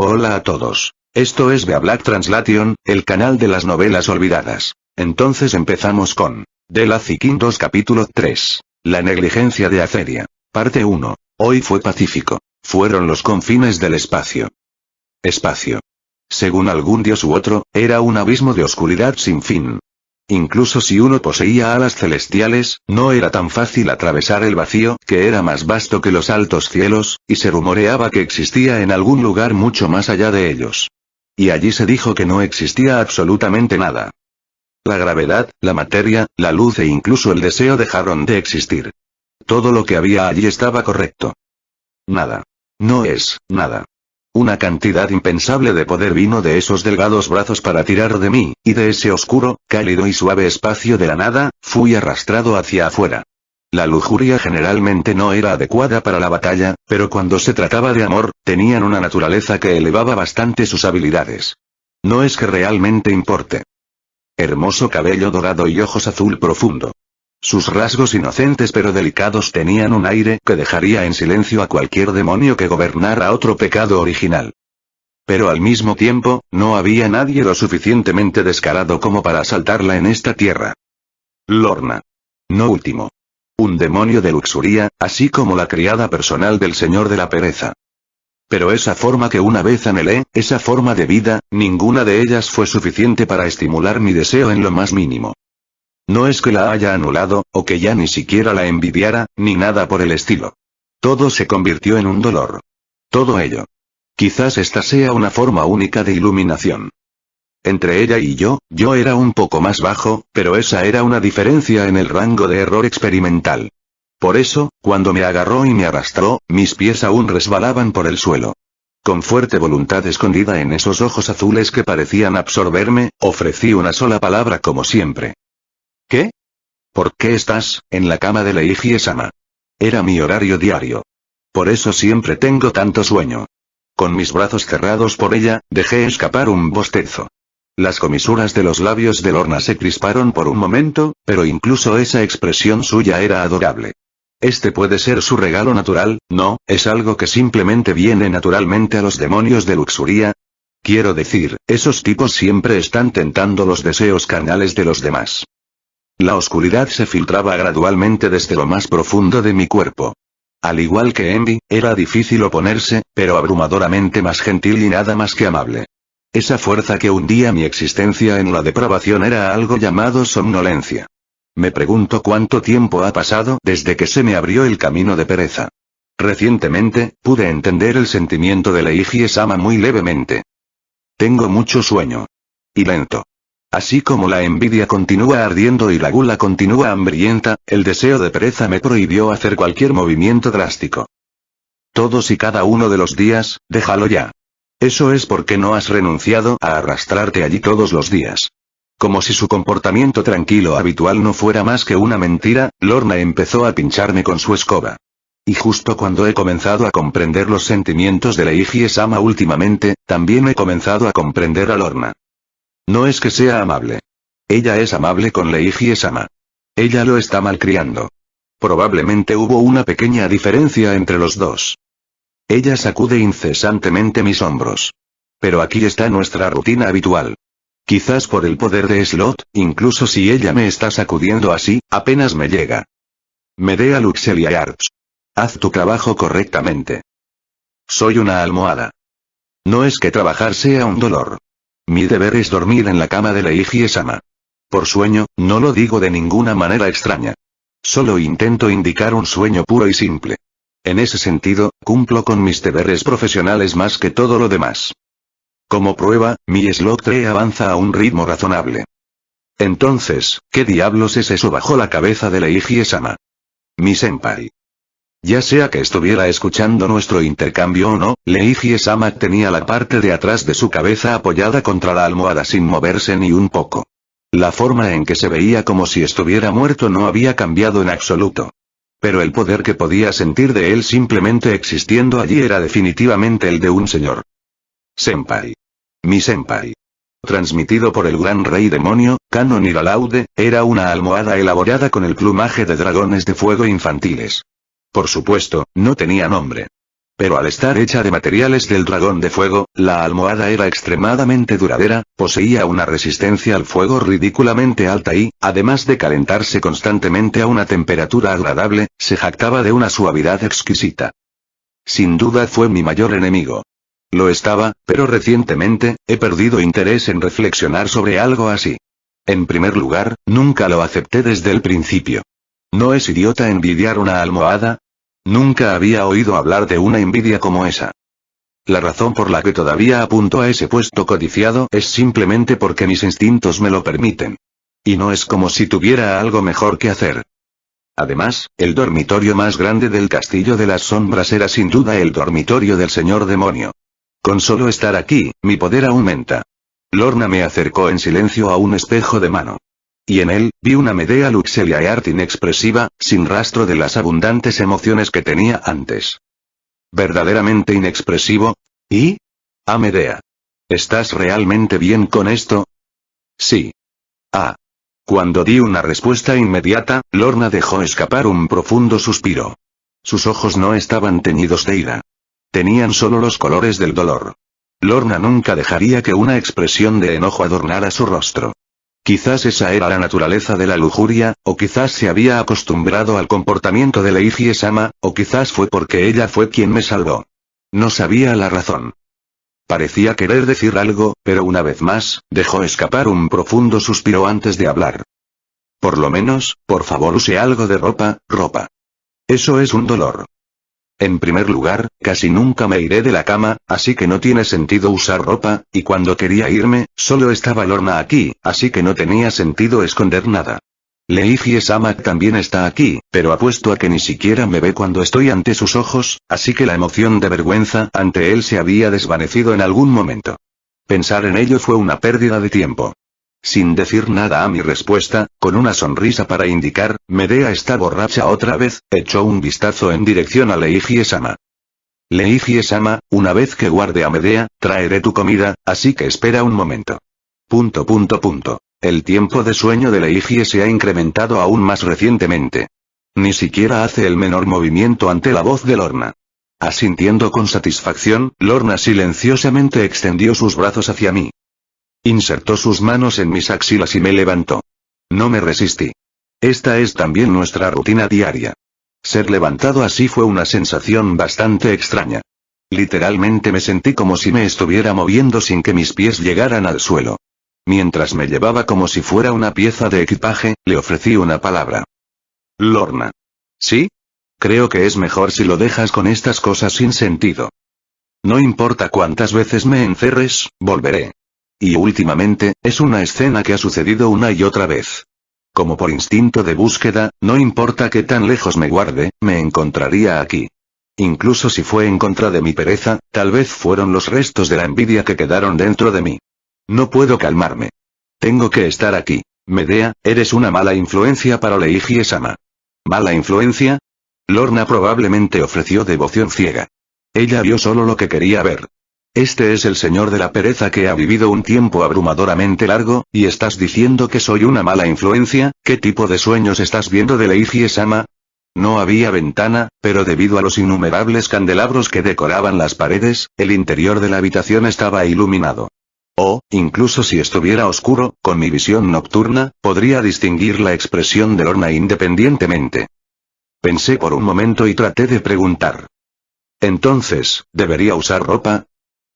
Hola a todos. Esto es The Black Translation, el canal de las novelas olvidadas. Entonces empezamos con The Lazy King 2 capítulo 3. La negligencia de Aceria. Parte 1. Hoy fue pacífico. Fueron los confines del espacio. Espacio. Según algún dios u otro, era un abismo de oscuridad sin fin. Incluso si uno poseía alas celestiales, no era tan fácil atravesar el vacío, que era más vasto que los altos cielos, y se rumoreaba que existía en algún lugar mucho más allá de ellos. Y allí se dijo que no existía absolutamente nada. La gravedad, la materia, la luz e incluso el deseo dejaron de existir. Todo lo que había allí estaba correcto. Nada. No es nada. Una cantidad impensable de poder vino de esos delgados brazos para tirar de mí, y de ese oscuro, cálido y suave espacio de la nada, fui arrastrado hacia afuera. La lujuria generalmente no era adecuada para la batalla, pero cuando se trataba de amor, tenían una naturaleza que elevaba bastante sus habilidades. No es que realmente importe. Hermoso cabello dorado y ojos azul profundo. Sus rasgos inocentes pero delicados tenían un aire que dejaría en silencio a cualquier demonio que gobernara otro pecado original. Pero al mismo tiempo, no había nadie lo suficientemente descarado como para asaltarla en esta tierra. Lorna. No último. Un demonio de luxuria, así como la criada personal del señor de la pereza. Pero esa forma que una vez anhelé, esa forma de vida, ninguna de ellas fue suficiente para estimular mi deseo en lo más mínimo. No es que la haya anulado, o que ya ni siquiera la envidiara, ni nada por el estilo. Todo se convirtió en un dolor. Todo ello. Quizás esta sea una forma única de iluminación. Entre ella y yo era un poco más bajo, pero esa era una diferencia en el rango de error experimental. Por eso, cuando me agarró y me arrastró, mis pies aún resbalaban por el suelo. Con fuerte voluntad escondida en esos ojos azules que parecían absorberme, ofrecí una sola palabra como siempre. ¿Qué? ¿Por qué estás en la cama de Leiji-sama? Era mi horario diario. Por eso siempre tengo tanto sueño. Con mis brazos cerrados por ella, dejé escapar un bostezo. Las comisuras de los labios de Lorna se crisparon por un momento, pero incluso esa expresión suya era adorable. Este puede ser su regalo natural, ¿no? Es algo que simplemente viene naturalmente a los demonios de luxuria. Quiero decir, esos tipos siempre están tentando los deseos carnales de los demás. La oscuridad se filtraba gradualmente desde lo más profundo de mi cuerpo. Al igual que Envy, era difícil oponerse, pero abrumadoramente más gentil y nada más que amable. Esa fuerza que hundía mi existencia en la depravación era algo llamado somnolencia. Me pregunto cuánto tiempo ha pasado desde que se me abrió el camino de pereza. Recientemente, pude entender el sentimiento de Leiji-sama muy levemente. Tengo mucho sueño. Y lento. Así como la envidia continúa ardiendo y la gula continúa hambrienta, el deseo de pereza me prohibió hacer cualquier movimiento drástico. Todos y cada uno de los días, déjalo ya. Eso es porque no has renunciado a arrastrarte allí todos los días. Como si su comportamiento tranquilo habitual no fuera más que una mentira, Lorna empezó a pincharme con su escoba. Y justo cuando he comenzado a comprender los sentimientos de Leiji-sama últimamente, también he comenzado a comprender a Lorna. No es que sea amable. Ella es amable con Leiji-sama. Ella lo está malcriando. Probablemente hubo una pequeña diferencia entre los dos. Ella sacude incesantemente mis hombros. Pero aquí está nuestra rutina habitual. Quizás por el poder de Slot, incluso si ella me está sacudiendo así, apenas me llega. Medea Luxelia Arts. Haz tu trabajo correctamente. Soy una almohada. No es que trabajar sea un dolor. Mi deber es dormir en la cama de Leiji-sama. Por sueño, no lo digo de ninguna manera extraña. Solo intento indicar un sueño puro y simple. En ese sentido, cumplo con mis deberes profesionales más que todo lo demás. Como prueba, mi slot 3 avanza a un ritmo razonable. Entonces, ¿qué diablos es eso bajo la cabeza de Leiji-sama? Mi senpai. Ya sea que estuviera escuchando nuestro intercambio o no, Leiji-sama tenía la parte de atrás de su cabeza apoyada contra la almohada sin moverse ni un poco. La forma en que se veía como si estuviera muerto no había cambiado en absoluto. Pero el poder que podía sentir de él simplemente existiendo allí era definitivamente el de un señor. Senpai. Mi senpai. Transmitido por el gran rey demonio, Canon Iralaude, era una almohada elaborada con el plumaje de dragones de fuego infantiles. Por supuesto, no tenía nombre. Pero al estar hecha de materiales del dragón de fuego, la almohada era extremadamente duradera, poseía una resistencia al fuego ridículamente alta y, además de calentarse constantemente a una temperatura agradable, se jactaba de una suavidad exquisita. Sin duda fue mi mayor enemigo. Lo estaba, pero recientemente, he perdido interés en reflexionar sobre algo así. En primer lugar, nunca lo acepté desde el principio. ¿No es idiota envidiar una almohada? Nunca había oído hablar de una envidia como esa. La razón por la que todavía apunto a ese puesto codiciado es simplemente porque mis instintos me lo permiten. Y no es como si tuviera algo mejor que hacer. Además, el dormitorio más grande del Castillo de las Sombras era sin duda el dormitorio del señor demonio. Con solo estar aquí, mi poder aumenta. Lorna me acercó en silencio a un espejo de mano. Y en él, vi una Medea Luxeliaeart inexpresiva, sin rastro de las abundantes emociones que tenía antes. ¿Verdaderamente inexpresivo? ¿Y? Ah, Medea. ¿Estás realmente bien con esto? Sí. Ah. Cuando di una respuesta inmediata, Lorna dejó escapar un profundo suspiro. Sus ojos no estaban teñidos de ira. Tenían solo los colores del dolor. Lorna nunca dejaría que una expresión de enojo adornara su rostro. Quizás esa era la naturaleza de la lujuria, o quizás se había acostumbrado al comportamiento de Leiji-sama, o quizás fue porque ella fue quien me salvó. No sabía la razón. Parecía querer decir algo, pero una vez más, dejó escapar un profundo suspiro antes de hablar. Por lo menos, por favor use algo de ropa. Eso es un dolor. En primer lugar, casi nunca me iré de la cama, así que no tiene sentido usar ropa, y cuando quería irme, solo estaba Lorna aquí, así que no tenía sentido esconder nada. Leiji-sama también está aquí, pero apuesto a que ni siquiera me ve cuando estoy ante sus ojos, así que la emoción de vergüenza ante él se había desvanecido en algún momento. Pensar en ello fue una pérdida de tiempo. Sin decir nada a mi respuesta, con una sonrisa para indicar, Medea está borracha otra vez, echó un vistazo en dirección a Leiji-sama. Leiji-sama, una vez que guarde a Medea, traeré tu comida, así que espera un momento. El tiempo de sueño de Leiji se ha incrementado aún más recientemente. Ni siquiera hace el menor movimiento ante la voz de Lorna. Asintiendo con satisfacción, Lorna silenciosamente extendió sus brazos hacia mí. Insertó sus manos en mis axilas y me levantó. No me resistí. Esta es también nuestra rutina diaria. Ser levantado así fue una sensación bastante extraña. Literalmente me sentí como si me estuviera moviendo sin que mis pies llegaran al suelo. Mientras me llevaba como si fuera una pieza de equipaje, le ofrecí una palabra. Lorna. ¿Sí? Creo que es mejor si lo dejas con estas cosas sin sentido. No importa cuántas veces me encerres, volveré. Y últimamente, es una escena que ha sucedido una y otra vez. Como por instinto de búsqueda, no importa qué tan lejos me guarde, me encontraría aquí. Incluso si fue en contra de mi pereza, tal vez fueron los restos de la envidia que quedaron dentro de mí. No puedo calmarme. Tengo que estar aquí. Medea, eres una mala influencia para Leiji-sama. ¿Mala influencia? Lorna probablemente ofreció devoción ciega. Ella vio solo lo que quería ver. Este es el señor de la pereza que ha vivido un tiempo abrumadoramente largo, y estás diciendo que soy una mala influencia. ¿Qué tipo de sueños estás viendo de Leiji-sama? No había ventana, pero debido a los innumerables candelabros que decoraban las paredes, el interior de la habitación estaba iluminado. O, incluso si estuviera oscuro, con mi visión nocturna, podría distinguir la expresión de Lorna independientemente. Pensé por un momento y traté de preguntar. Entonces, ¿debería usar ropa?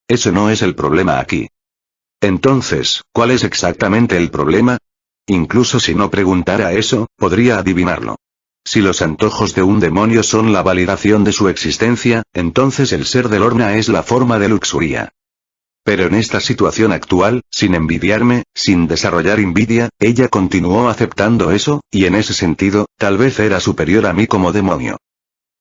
Ese no es el problema aquí. Entonces, ¿cuál es exactamente el problema? Incluso si no preguntara eso, podría adivinarlo. Si los antojos de un demonio son la validación de su existencia, entonces el ser de Lorna es la forma de luxuria. Pero en esta situación actual, sin envidiarme, sin desarrollar envidia, ella continuó aceptando eso, y en ese sentido, tal vez era superior a mí como demonio.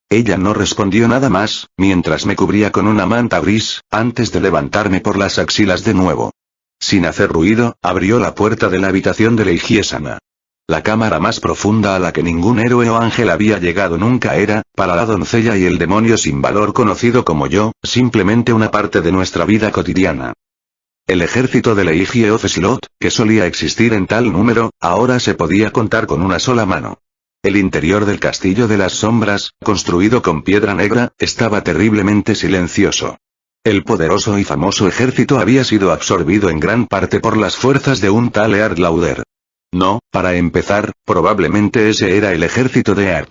Ella no respondió nada más, mientras me cubría con una manta gris, antes de levantarme por las axilas de nuevo. Sin hacer ruido, abrió la puerta de la habitación de Leiji-sama. La cámara más profunda a la que ningún héroe o ángel había llegado nunca era, para la doncella y el demonio sin valor conocido como yo, simplemente una parte de nuestra vida cotidiana. El ejército de Leiji Oceslot, que solía existir en tal número, ahora se podía contar con una sola mano. El interior del castillo de las sombras, construido con piedra negra, estaba terriblemente silencioso. El poderoso y famoso ejército había sido absorbido en gran parte por las fuerzas de un tal Eard Lauder. No, para empezar, probablemente ese era el ejército de Eard.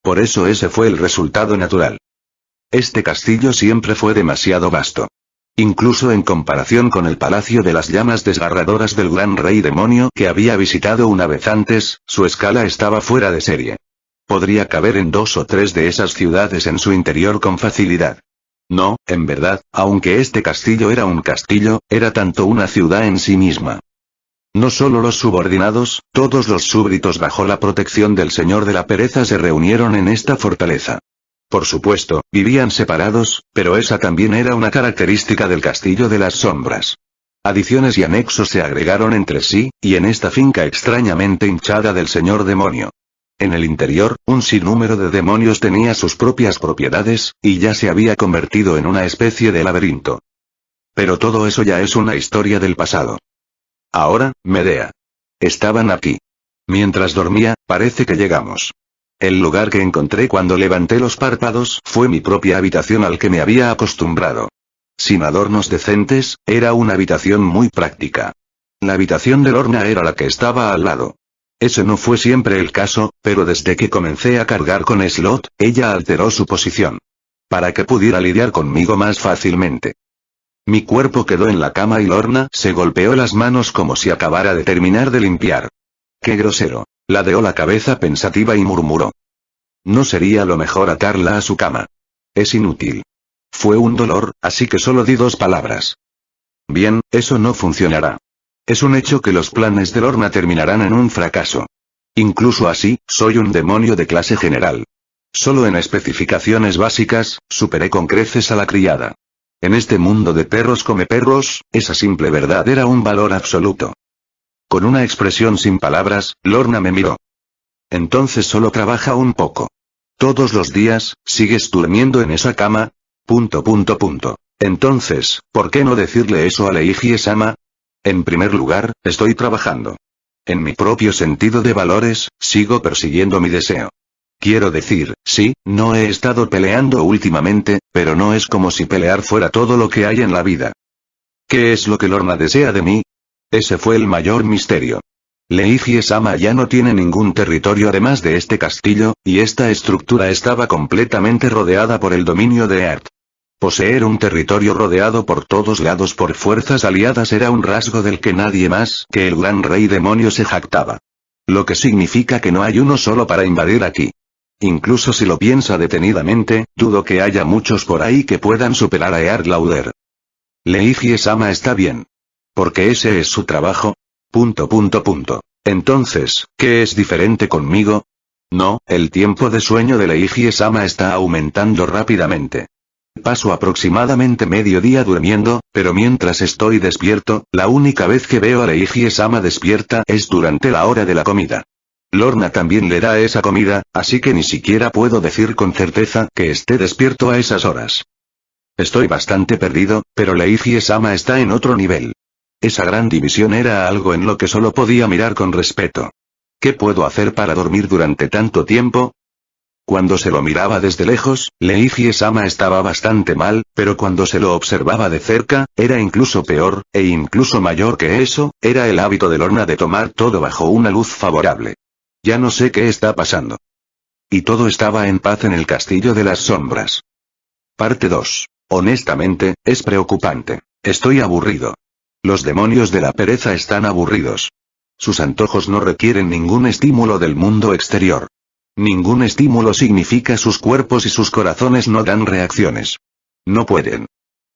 Por eso ese fue el resultado natural. Este castillo siempre fue demasiado vasto. Incluso en comparación con el Palacio de las Llamas Desgarradoras del Gran Rey Demonio que había visitado una vez antes, su escala estaba fuera de serie. Podría caber en 2 o 3 de esas ciudades en su interior con facilidad. No, en verdad, aunque este castillo era un castillo, era tanto una ciudad en sí misma. No solo los subordinados, todos los súbditos bajo la protección del Señor de la Pereza se reunieron en esta fortaleza. Por supuesto, vivían separados, pero esa también era una característica del Castillo de las Sombras. Adiciones y anexos se agregaron entre sí, y en esta finca extrañamente hinchada del Señor Demonio. En el interior, un sinnúmero de demonios tenía sus propias propiedades, y ya se había convertido en una especie de laberinto. Pero todo eso ya es una historia del pasado. Ahora, Medea. Estaban aquí. Mientras dormía, parece que llegamos. El lugar que encontré cuando levanté los párpados fue mi propia habitación al que me había acostumbrado. Sin adornos decentes, era una habitación muy práctica. La habitación de Lorna era la que estaba al lado. Ese no fue siempre el caso, pero desde que comencé a cargar con Slot, ella alteró su posición. Para que pudiera lidiar conmigo más fácilmente. Mi cuerpo quedó en la cama y Lorna se golpeó las manos como si acabara de terminar de limpiar. ¡Qué grosero! Ladeó la cabeza pensativa y murmuró. No sería lo mejor atarla a su cama. Es inútil. Fue un dolor, así que solo di 2 palabras. Bien, eso no funcionará. Es un hecho que los planes de Lorna terminarán en un fracaso. Incluso así, soy un demonio de clase general. Solo en especificaciones básicas, superé con creces a la criada. En este mundo de perros come perros, esa simple verdad era un valor absoluto. Con una expresión sin palabras, Lorna me miró. Entonces solo trabaja un poco. Todos los días, ¿sigues durmiendo en esa cama? Entonces, ¿por qué no decirle eso a Leiji-sama? En primer lugar, estoy trabajando. En mi propio sentido de valores, sigo persiguiendo mi deseo. Quiero decir, sí, no he estado peleando últimamente, pero no es como si pelear fuera todo lo que hay en la vida. ¿Qué es lo que Lorna desea de mí? Ese fue el mayor misterio. Leiji-sama ya no tiene ningún territorio además de este castillo, y esta estructura estaba completamente rodeada por el dominio de Eard. Poseer un territorio rodeado por todos lados por fuerzas aliadas era un rasgo del que nadie más que el Gran Rey Demonio se jactaba. Lo que significa que no hay uno solo para invadir aquí. Incluso si lo piensa detenidamente, dudo que haya muchos por ahí que puedan superar a Eard Lauder. Leiji-sama está bien. Porque ese es su trabajo. Entonces, ¿qué es diferente conmigo? No, el tiempo de sueño de Leiji-sama está aumentando rápidamente. Paso aproximadamente medio día durmiendo, pero mientras estoy despierto, la única vez que veo a Leiji-sama despierta es durante la hora de la comida. Lorna también le da esa comida, así que ni siquiera puedo decir con certeza que esté despierto a esas horas. Estoy bastante perdido, pero Leiji-sama está en otro nivel. Esa gran división era algo en lo que solo podía mirar con respeto. ¿Qué puedo hacer para dormir durante tanto tiempo? Cuando se lo miraba desde lejos, Leiji-sama estaba bastante mal, pero cuando se lo observaba de cerca, era incluso peor, e incluso mayor que eso, era el hábito de Lorna de tomar todo bajo una luz favorable. Ya no sé qué está pasando. Y todo estaba en paz en el Castillo de las Sombras. Parte 2. Honestamente, es preocupante. Estoy aburrido. Los demonios de la pereza están aburridos. Sus antojos no requieren ningún estímulo del mundo exterior. Ningún estímulo significa sus cuerpos y sus corazones no dan reacciones. No pueden.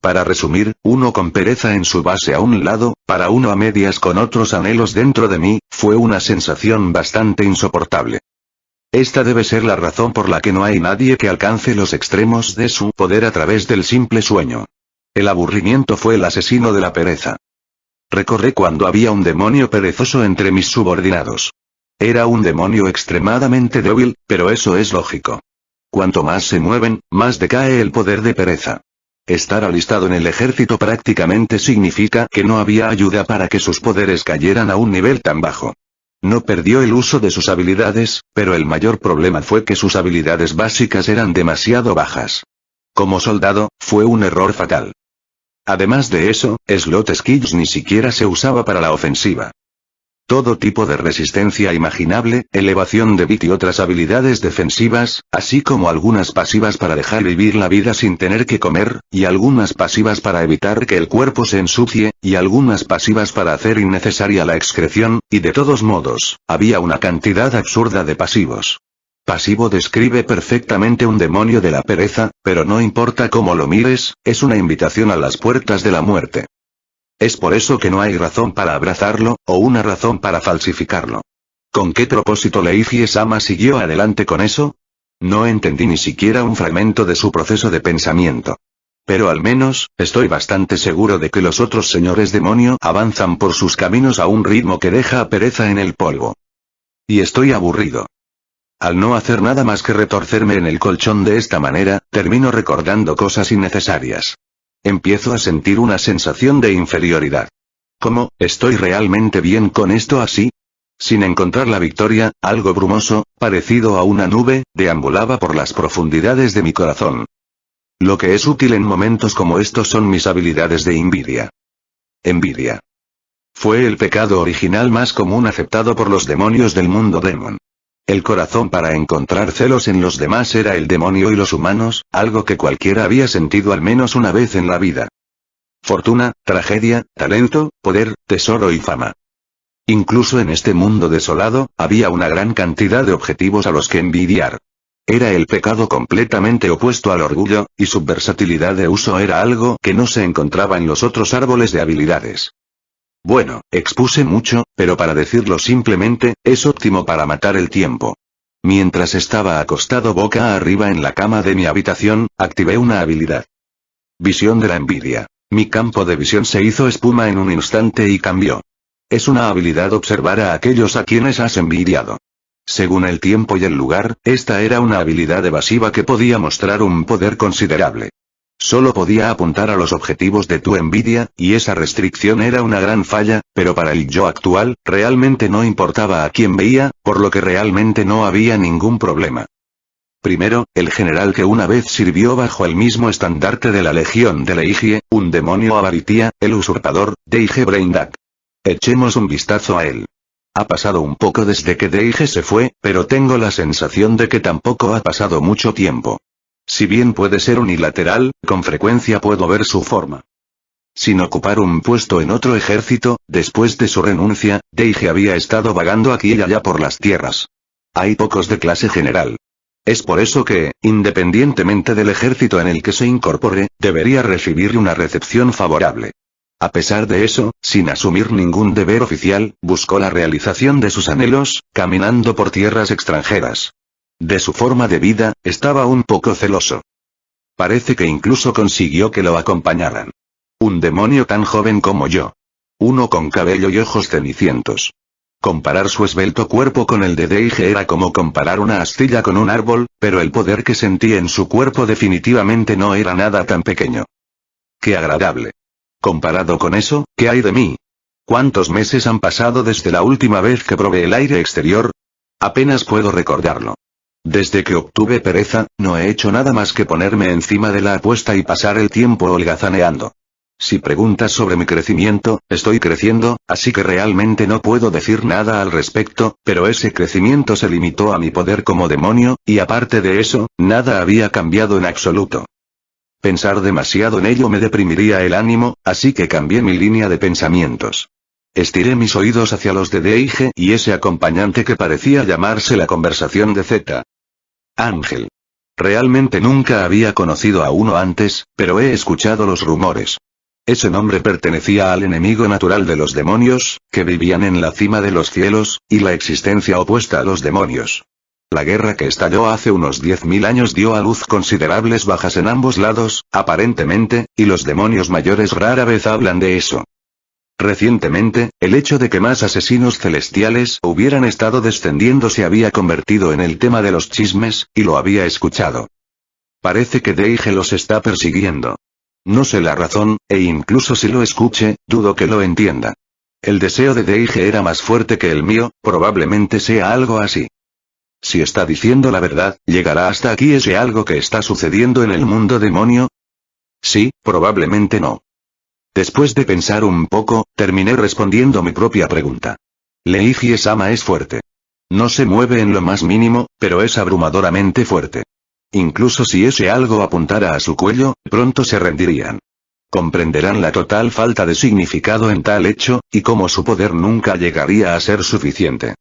Para resumir, uno con pereza en su base a un lado, para uno a medias con otros anhelos dentro de mí, fue una sensación bastante insoportable. Esta debe ser la razón por la que no hay nadie que alcance los extremos de su poder a través del simple sueño. El aburrimiento fue el asesino de la pereza. Recordé cuando había un demonio perezoso entre mis subordinados. Era un demonio extremadamente débil, pero eso es lógico. Cuanto más se mueven, más decae el poder de pereza. Estar alistado en el ejército prácticamente significa que no había ayuda para que sus poderes cayeran a un nivel tan bajo. No perdió el uso de sus habilidades, pero el mayor problema fue que sus habilidades básicas eran demasiado bajas. Como soldado, fue un error fatal. Además de eso, Slot Skills ni siquiera se usaba para la ofensiva. Todo tipo de resistencia imaginable, elevación de bit y otras habilidades defensivas, así como algunas pasivas para dejar vivir la vida sin tener que comer, y algunas pasivas para evitar que el cuerpo se ensucie, y algunas pasivas para hacer innecesaria la excreción, y de todos modos, había una cantidad absurda de pasivos. Pasivo describe perfectamente un demonio de la pereza, pero no importa cómo lo mires, es una invitación a las puertas de la muerte. Es por eso que no hay razón para abrazarlo, o una razón para falsificarlo. ¿Con qué propósito Leiji-sama siguió adelante con eso? No entendí ni siquiera un fragmento de su proceso de pensamiento. Pero al menos, estoy bastante seguro de que los otros señores demonio avanzan por sus caminos a un ritmo que deja a pereza en el polvo. Y estoy aburrido. Al no hacer nada más que retorcerme en el colchón de esta manera, termino recordando cosas innecesarias. Empiezo a sentir una sensación de inferioridad. ¿Cómo, estoy realmente bien con esto así? Sin encontrar la victoria, algo brumoso, parecido a una nube, deambulaba por las profundidades de mi corazón. Lo que es útil en momentos como estos son mis habilidades de envidia. Envidia. Fue el pecado original más común aceptado por los demonios del mundo demon. El corazón para encontrar celos en los demás era el demonio y los humanos, algo que cualquiera había sentido al menos una vez en la vida. Fortuna, tragedia, talento, poder, tesoro y fama. Incluso en este mundo desolado, había una gran cantidad de objetivos a los que envidiar. Era el pecado completamente opuesto al orgullo, y su versatilidad de uso era algo que no se encontraba en los otros árboles de habilidades. Bueno, expuse mucho, pero para decirlo simplemente, es óptimo para matar el tiempo. Mientras estaba acostado boca arriba en la cama de mi habitación, activé una habilidad. Visión de la envidia. Mi campo de visión se hizo espuma en un instante y cambió. Es una habilidad observar a aquellos a quienes has envidiado. Según el tiempo y el lugar, esta era una habilidad evasiva que podía mostrar un poder considerable. Solo podía apuntar a los objetivos de tu envidia, y esa restricción era una gran falla, pero para el yo actual, realmente no importaba a quién veía, por lo que realmente no había ningún problema. Primero, el general que una vez sirvió bajo el mismo estandarte de la legión de Leiji, un demonio avaritia, el usurpador, Deige Braindak. Echemos un vistazo a él. Ha pasado un poco desde que Deige se fue, pero tengo la sensación de que tampoco ha pasado mucho tiempo. Si bien puede ser unilateral, con frecuencia puedo ver su forma. Sin ocupar un puesto en otro ejército, después de su renuncia, Deige había estado vagando aquí y allá por las tierras. Hay pocos de clase general. Es por eso que, independientemente del ejército en el que se incorpore, debería recibir una recepción favorable. A pesar de eso, sin asumir ningún deber oficial, buscó la realización de sus anhelos, caminando por tierras extranjeras. De su forma de vida, estaba un poco celoso. Parece que incluso consiguió que lo acompañaran. Un demonio tan joven como yo. Uno con cabello y ojos cenicientos. Comparar su esbelto cuerpo con el de Deige era como comparar una astilla con un árbol, pero el poder que sentí en su cuerpo definitivamente no era nada tan pequeño. ¡Qué agradable! Comparado con eso, ¿qué hay de mí? ¿Cuántos meses han pasado desde la última vez que probé el aire exterior? Apenas puedo recordarlo. Desde que obtuve pereza, no he hecho nada más que ponerme encima de la apuesta y pasar el tiempo holgazaneando. Si preguntas sobre mi crecimiento, estoy creciendo, así que realmente no puedo decir nada al respecto, pero ese crecimiento se limitó a mi poder como demonio, y aparte de eso, nada había cambiado en absoluto. Pensar demasiado en ello me deprimiría el ánimo, así que cambié mi línea de pensamientos. Estiré mis oídos hacia los de Deige y ese acompañante que parecía llamarse la conversación de Z. Ángel. Realmente nunca había conocido a uno antes, pero he escuchado los rumores. Ese nombre pertenecía al enemigo natural de los demonios, que vivían en la cima de los cielos, y la existencia opuesta a los demonios. La guerra que estalló hace unos 10.000 años dio a luz considerables bajas en ambos lados, aparentemente, y los demonios mayores rara vez hablan de eso. Recientemente, el hecho de que más asesinos celestiales hubieran estado descendiendo se había convertido en el tema de los chismes, y lo había escuchado. Parece que Deige los está persiguiendo. No sé la razón, e incluso si lo escuche, dudo que lo entienda. El deseo de Deige era más fuerte que el mío, probablemente sea algo así. Si está diciendo la verdad, ¿llegará hasta aquí ese algo que está sucediendo en el mundo demonio? Sí, probablemente no. Después de pensar un poco, terminé respondiendo mi propia pregunta. Leige-sama es fuerte. No se mueve en lo más mínimo, pero es abrumadoramente fuerte. Incluso si ese algo apuntara a su cuello, pronto se rendirían. Comprenderán la total falta de significado en tal hecho, y cómo su poder nunca llegaría a ser suficiente.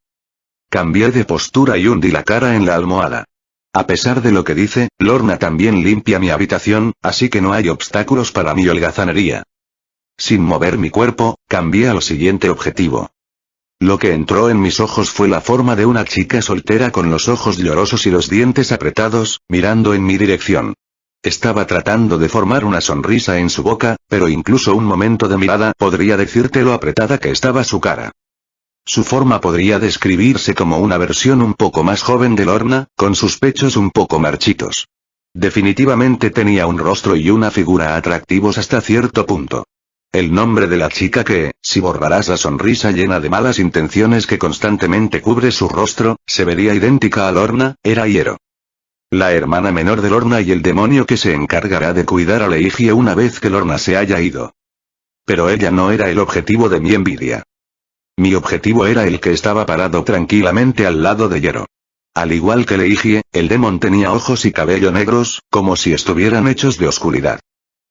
Cambié de postura y hundí la cara en la almohada. A pesar de lo que dice, Lorna también limpia mi habitación, así que no hay obstáculos para mi holgazanería. Sin mover mi cuerpo, cambié al siguiente objetivo. Lo que entró en mis ojos fue la forma de una chica soltera con los ojos llorosos y los dientes apretados, mirando en mi dirección. Estaba tratando de formar una sonrisa en su boca, pero incluso un momento de mirada podría decirte lo apretada que estaba su cara. Su forma podría describirse como una versión un poco más joven de Lorna, con sus pechos un poco marchitos. Definitivamente tenía un rostro y una figura atractivos hasta cierto punto. El nombre de la chica que, si borrarás la sonrisa llena de malas intenciones que constantemente cubre su rostro, se vería idéntica a Lorna, era Hiero. La hermana menor de Lorna y el demonio que se encargará de cuidar a Leige una vez que Lorna se haya ido. Pero ella no era el objetivo de mi envidia. Mi objetivo era el que estaba parado tranquilamente al lado de Hiero. Al igual que Leige, el demon tenía ojos y cabello negros, como si estuvieran hechos de oscuridad.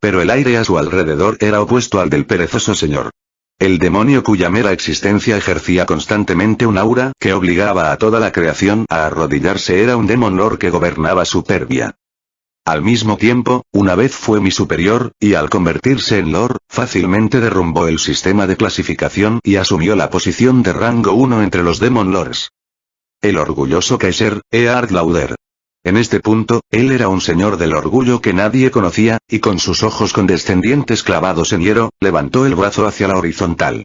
Pero el aire a su alrededor era opuesto al del perezoso señor. El demonio cuya mera existencia ejercía constantemente un aura que obligaba a toda la creación a arrodillarse era un demon lord que gobernaba Superbia. Al mismo tiempo, una vez fue mi superior, y al convertirse en lord, fácilmente derrumbó el sistema de clasificación y asumió la posición de rango 1 entre los demon lords. El orgulloso Kaiser, Eard Lauder. En este punto, él era un señor del orgullo que nadie conocía, y con sus ojos condescendientes clavados en Hiero, levantó el brazo hacia la horizontal.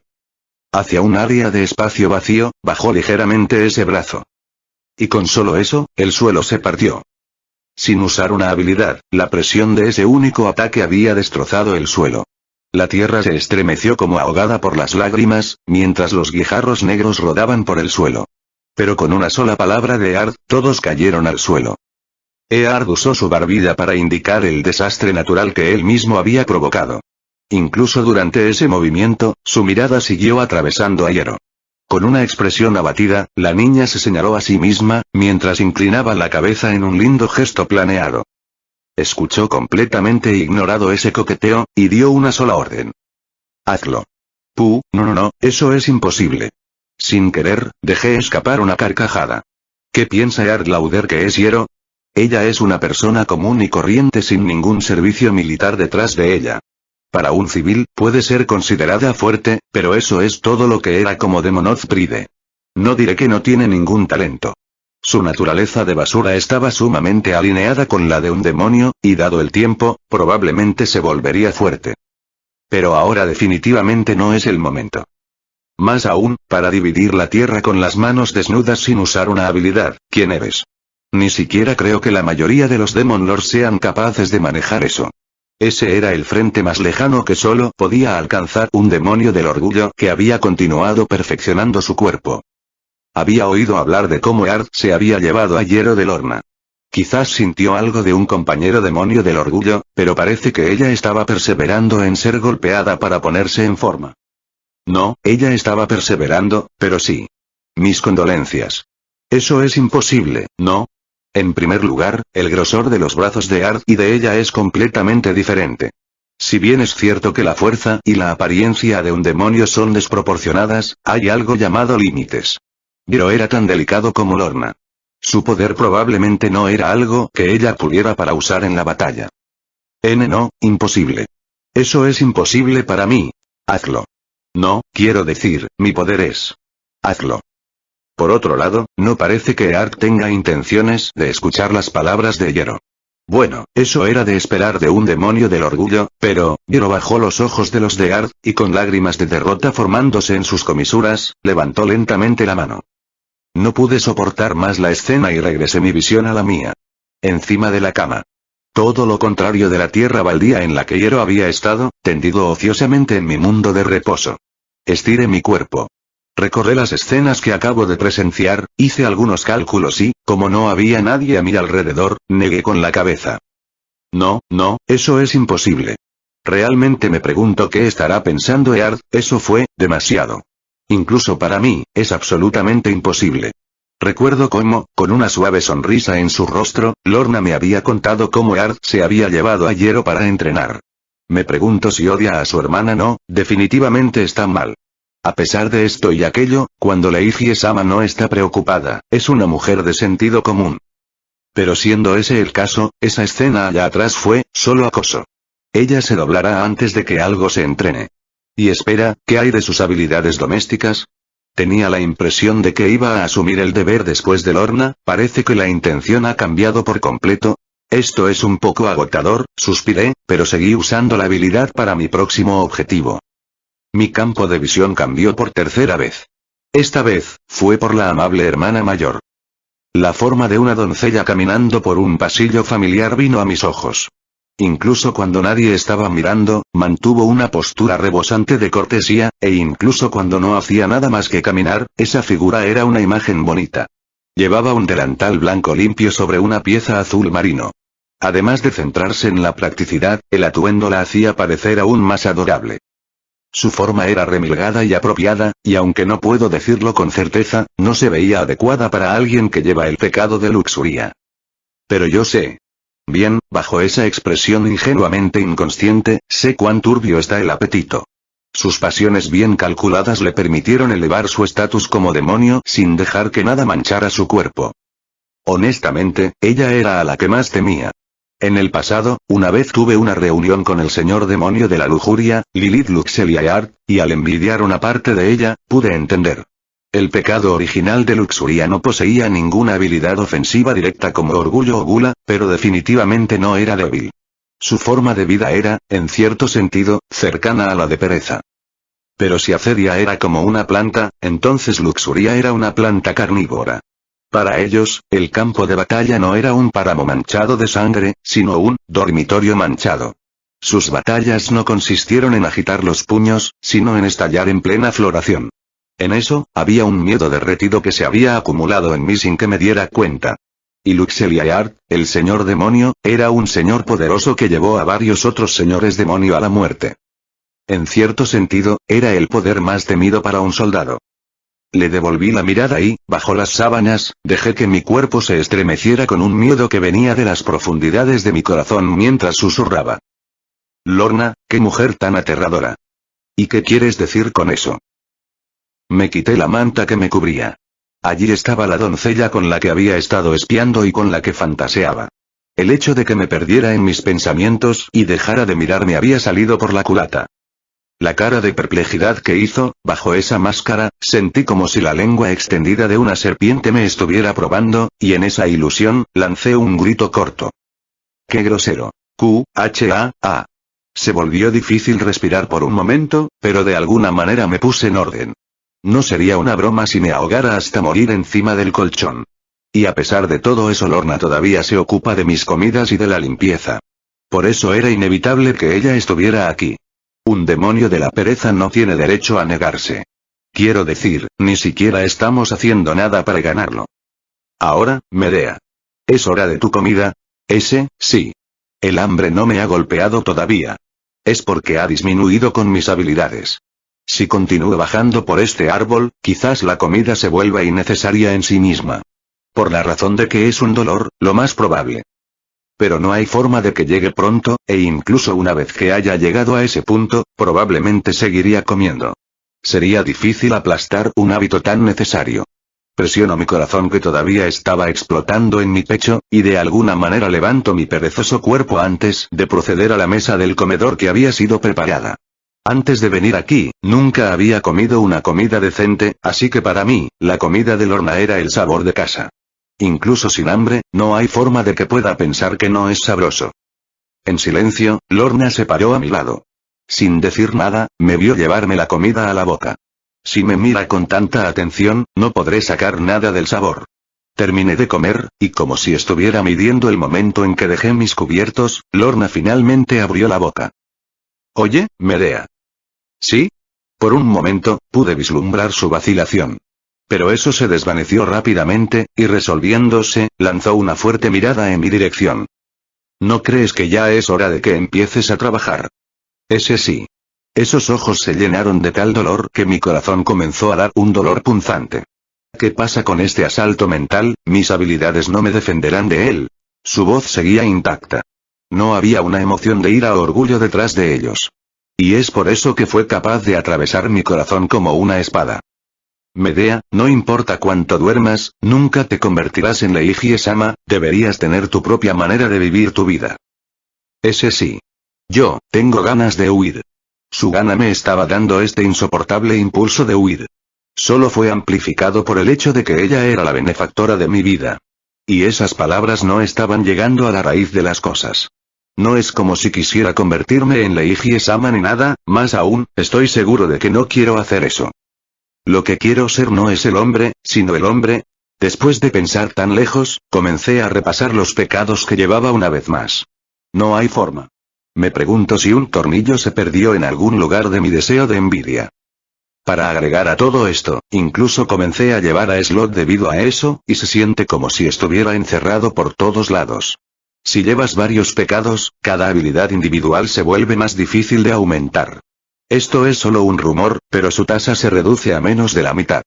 Hacia un área de espacio vacío, bajó ligeramente ese brazo. Y con solo eso, el suelo se partió. Sin usar una habilidad, la presión de ese único ataque había destrozado el suelo. La tierra se estremeció como ahogada por las lágrimas, mientras los guijarros negros rodaban por el suelo. Pero con una sola palabra de Eard, todos cayeron al suelo. Eard usó su barbilla para indicar el desastre natural que él mismo había provocado. Incluso durante ese movimiento, su mirada siguió atravesando a Hiero. Con una expresión abatida, la niña se señaló a sí misma, mientras inclinaba la cabeza en un lindo gesto planeado. Escuchó completamente ignorado ese coqueteo, y dio una sola orden. Hazlo. No, eso es imposible. Sin querer, dejé escapar una carcajada. ¿Qué piensa Eard Lauder que es Hiero? Ella es una persona común y corriente sin ningún servicio militar detrás de ella. Para un civil, puede ser considerada fuerte, pero eso es todo lo que era como Demonoth Pride. No diré que no tiene ningún talento. Su naturaleza de basura estaba sumamente alineada con la de un demonio, y dado el tiempo, probablemente se volvería fuerte. Pero ahora definitivamente no es el momento. Más aún, para dividir la tierra con las manos desnudas sin usar una habilidad, ¿quién eres? Ni siquiera creo que la mayoría de los Demon Lords sean capaces de manejar eso. Ese era el frente más lejano que solo podía alcanzar un demonio del orgullo que había continuado perfeccionando su cuerpo. Había oído hablar de cómo Eard se había llevado a Hiero de Lorna. Quizás sintió algo de un compañero demonio del orgullo, pero parece que ella estaba perseverando en ser golpeada para ponerse en forma. No, ella estaba perseverando, pero sí. Mis condolencias. Eso es imposible, ¿no? En primer lugar, el grosor de los brazos de Eard y de ella es completamente diferente. Si bien es cierto que la fuerza y la apariencia de un demonio son desproporcionadas, hay algo llamado límites. Hiero era tan delicado como Lorna. Su poder probablemente no era algo que ella pudiera para usar en la batalla. No, imposible. Eso es imposible para mí. Hazlo. No, quiero decir, mi poder es. Hazlo. Por otro lado, no parece que Eard tenga intenciones de escuchar las palabras de Hiero. Bueno, eso era de esperar de un demonio del orgullo, pero, Hiero bajó los ojos de los de Eard, y con lágrimas de derrota formándose en sus comisuras, levantó lentamente la mano. No pude soportar más la escena y regresé mi visión a la mía. Encima de la cama. Todo lo contrario de la tierra baldía en la que Hiero había estado, tendido ociosamente en mi mundo de reposo. Estiré mi cuerpo. Recordé las escenas que acabo de presenciar, hice algunos cálculos y, como no había nadie a mi alrededor, negué con la cabeza. No, eso es imposible. Realmente me pregunto qué estará pensando Earth, eso fue demasiado. Incluso para mí, es absolutamente imposible. Recuerdo cómo, con una suave sonrisa en su rostro, Lorna me había contado cómo Earth se había llevado a Jero para entrenar. Me pregunto si odia a su hermana. No, definitivamente está mal. A pesar de esto y aquello, cuando Leiji-sama no está preocupada, es una mujer de sentido común. Pero siendo ese el caso, esa escena allá atrás fue, solo acoso. Ella se doblará antes de que algo se entrene. Y espera, ¿qué hay de sus habilidades domésticas? Tenía la impresión de que iba a asumir el deber después de Lorna, parece que la intención ha cambiado por completo. Esto es un poco agotador, suspiré, pero seguí usando la habilidad para mi próximo objetivo. Mi campo de visión cambió por tercera vez. Esta vez, fue por la amable hermana mayor. La forma de una doncella caminando por un pasillo familiar vino a mis ojos. Incluso cuando nadie estaba mirando, mantuvo una postura rebosante de cortesía, e incluso cuando no hacía nada más que caminar, esa figura era una imagen bonita. Llevaba un delantal blanco limpio sobre una pieza azul marino. Además de centrarse en la practicidad, el atuendo la hacía parecer aún más adorable. Su forma era remilgada y apropiada, y aunque no puedo decirlo con certeza, no se veía adecuada para alguien que lleva el pecado de luxuria. Pero yo sé. Bien, bajo esa expresión ingenuamente inconsciente, sé cuán turbio está el apetito. Sus pasiones bien calculadas le permitieron elevar su estatus como demonio sin dejar que nada manchara su cuerpo. Honestamente, ella era a la que más temía. En el pasado, una vez tuve una reunión con el señor demonio de la lujuria, Lilith Luxeliard, y al envidiar una parte de ella, pude entender. El pecado original de Luxuria no poseía ninguna habilidad ofensiva directa como orgullo o gula, pero definitivamente no era débil. Su forma de vida era, en cierto sentido, cercana a la de pereza. Pero si Aceria era como una planta, entonces Luxuria era una planta carnívora. Para ellos, el campo de batalla no era un páramo manchado de sangre, sino un dormitorio manchado. Sus batallas no consistieron en agitar los puños, sino en estallar en plena floración. En eso, había un miedo derretido que se había acumulado en mí sin que me diera cuenta. Y Luxeliard, el señor demonio, era un señor poderoso que llevó a varios otros señores demonio a la muerte. En cierto sentido, era el poder más temido para un soldado. Le devolví la mirada y, bajo las sábanas, dejé que mi cuerpo se estremeciera con un miedo que venía de las profundidades de mi corazón mientras susurraba. Lorna, qué mujer tan aterradora. ¿Y qué quieres decir con eso? Me quité la manta que me cubría. Allí estaba la doncella con la que había estado espiando y con la que fantaseaba. El hecho de que me perdiera en mis pensamientos y dejara de mirarme había salido por la culata. La cara de perplejidad que hizo, bajo esa máscara, sentí como si la lengua extendida de una serpiente me estuviera probando, y en esa ilusión, lancé un grito corto. ¡Qué grosero! ¡Q-H-A-A! Se volvió difícil respirar por un momento, pero de alguna manera me puse en orden. No sería una broma si me ahogara hasta morir encima del colchón. Y a pesar de todo eso Lorna todavía se ocupa de mis comidas y de la limpieza. Por eso era inevitable que ella estuviera aquí. Un demonio de la pereza no tiene derecho a negarse. Quiero decir, ni siquiera estamos haciendo nada para ganarlo. Ahora, Medea. ¿Es hora de tu comida? Sí. El hambre no me ha golpeado todavía. Es porque ha disminuido con mis habilidades. Si continúo bajando por este árbol, quizás la comida se vuelva innecesaria en sí misma. Por la razón de que es un dolor, lo más probable. Pero no hay forma de que llegue pronto, e incluso una vez que haya llegado a ese punto, probablemente seguiría comiendo. Sería difícil aplastar un hábito tan necesario. Presiono mi corazón que todavía estaba explotando en mi pecho, y de alguna manera levanto mi perezoso cuerpo antes de proceder a la mesa del comedor que había sido preparada. Antes de venir aquí, nunca había comido una comida decente, así que para mí, la comida de Lorna era el sabor de casa. Incluso sin hambre, no hay forma de que pueda pensar que no es sabroso. En silencio, Lorna se paró a mi lado. Sin decir nada, me vio llevarme la comida a la boca. Si me mira con tanta atención, no podré sacar nada del sabor. Terminé de comer, y como si estuviera midiendo el momento en que dejé mis cubiertos, Lorna finalmente abrió la boca. Oye, Medea. ¿Sí? Por un momento, pude vislumbrar su vacilación. Pero eso se desvaneció rápidamente, y resolviéndose, lanzó una fuerte mirada en mi dirección. ¿No crees que ya es hora de que empieces a trabajar? Ese sí. Esos ojos se llenaron de tal dolor que mi corazón comenzó a dar un dolor punzante. ¿Qué pasa con este asalto mental? Mis habilidades no me defenderán de él. Su voz seguía intacta. No había una emoción de ira o orgullo detrás de ellos. Y es por eso que fue capaz de atravesar mi corazón como una espada. Medea, no importa cuánto duermas, nunca te convertirás en Leiji-sama, deberías tener tu propia manera de vivir tu vida. Ese sí. Yo, tengo ganas de huir. Su gana me estaba dando este insoportable impulso de huir. Solo fue amplificado por el hecho de que ella era la benefactora de mi vida. Y esas palabras no estaban llegando a la raíz de las cosas. No es como si quisiera convertirme en Leiji-sama ni nada, más aún, estoy seguro de que no quiero hacer eso. Lo que quiero ser no es el hombre, sino el hombre. Después de pensar tan lejos, comencé a repasar los pecados que llevaba una vez más. No hay forma. Me pregunto si un tornillo se perdió en algún lugar de mi deseo de envidia. Para agregar a todo esto, incluso comencé a llevar a Slot debido a eso, y se siente como si estuviera encerrado por todos lados. Si llevas varios pecados, cada habilidad individual se vuelve más difícil de aumentar. Esto es solo un rumor, pero su tasa se reduce a menos de la mitad.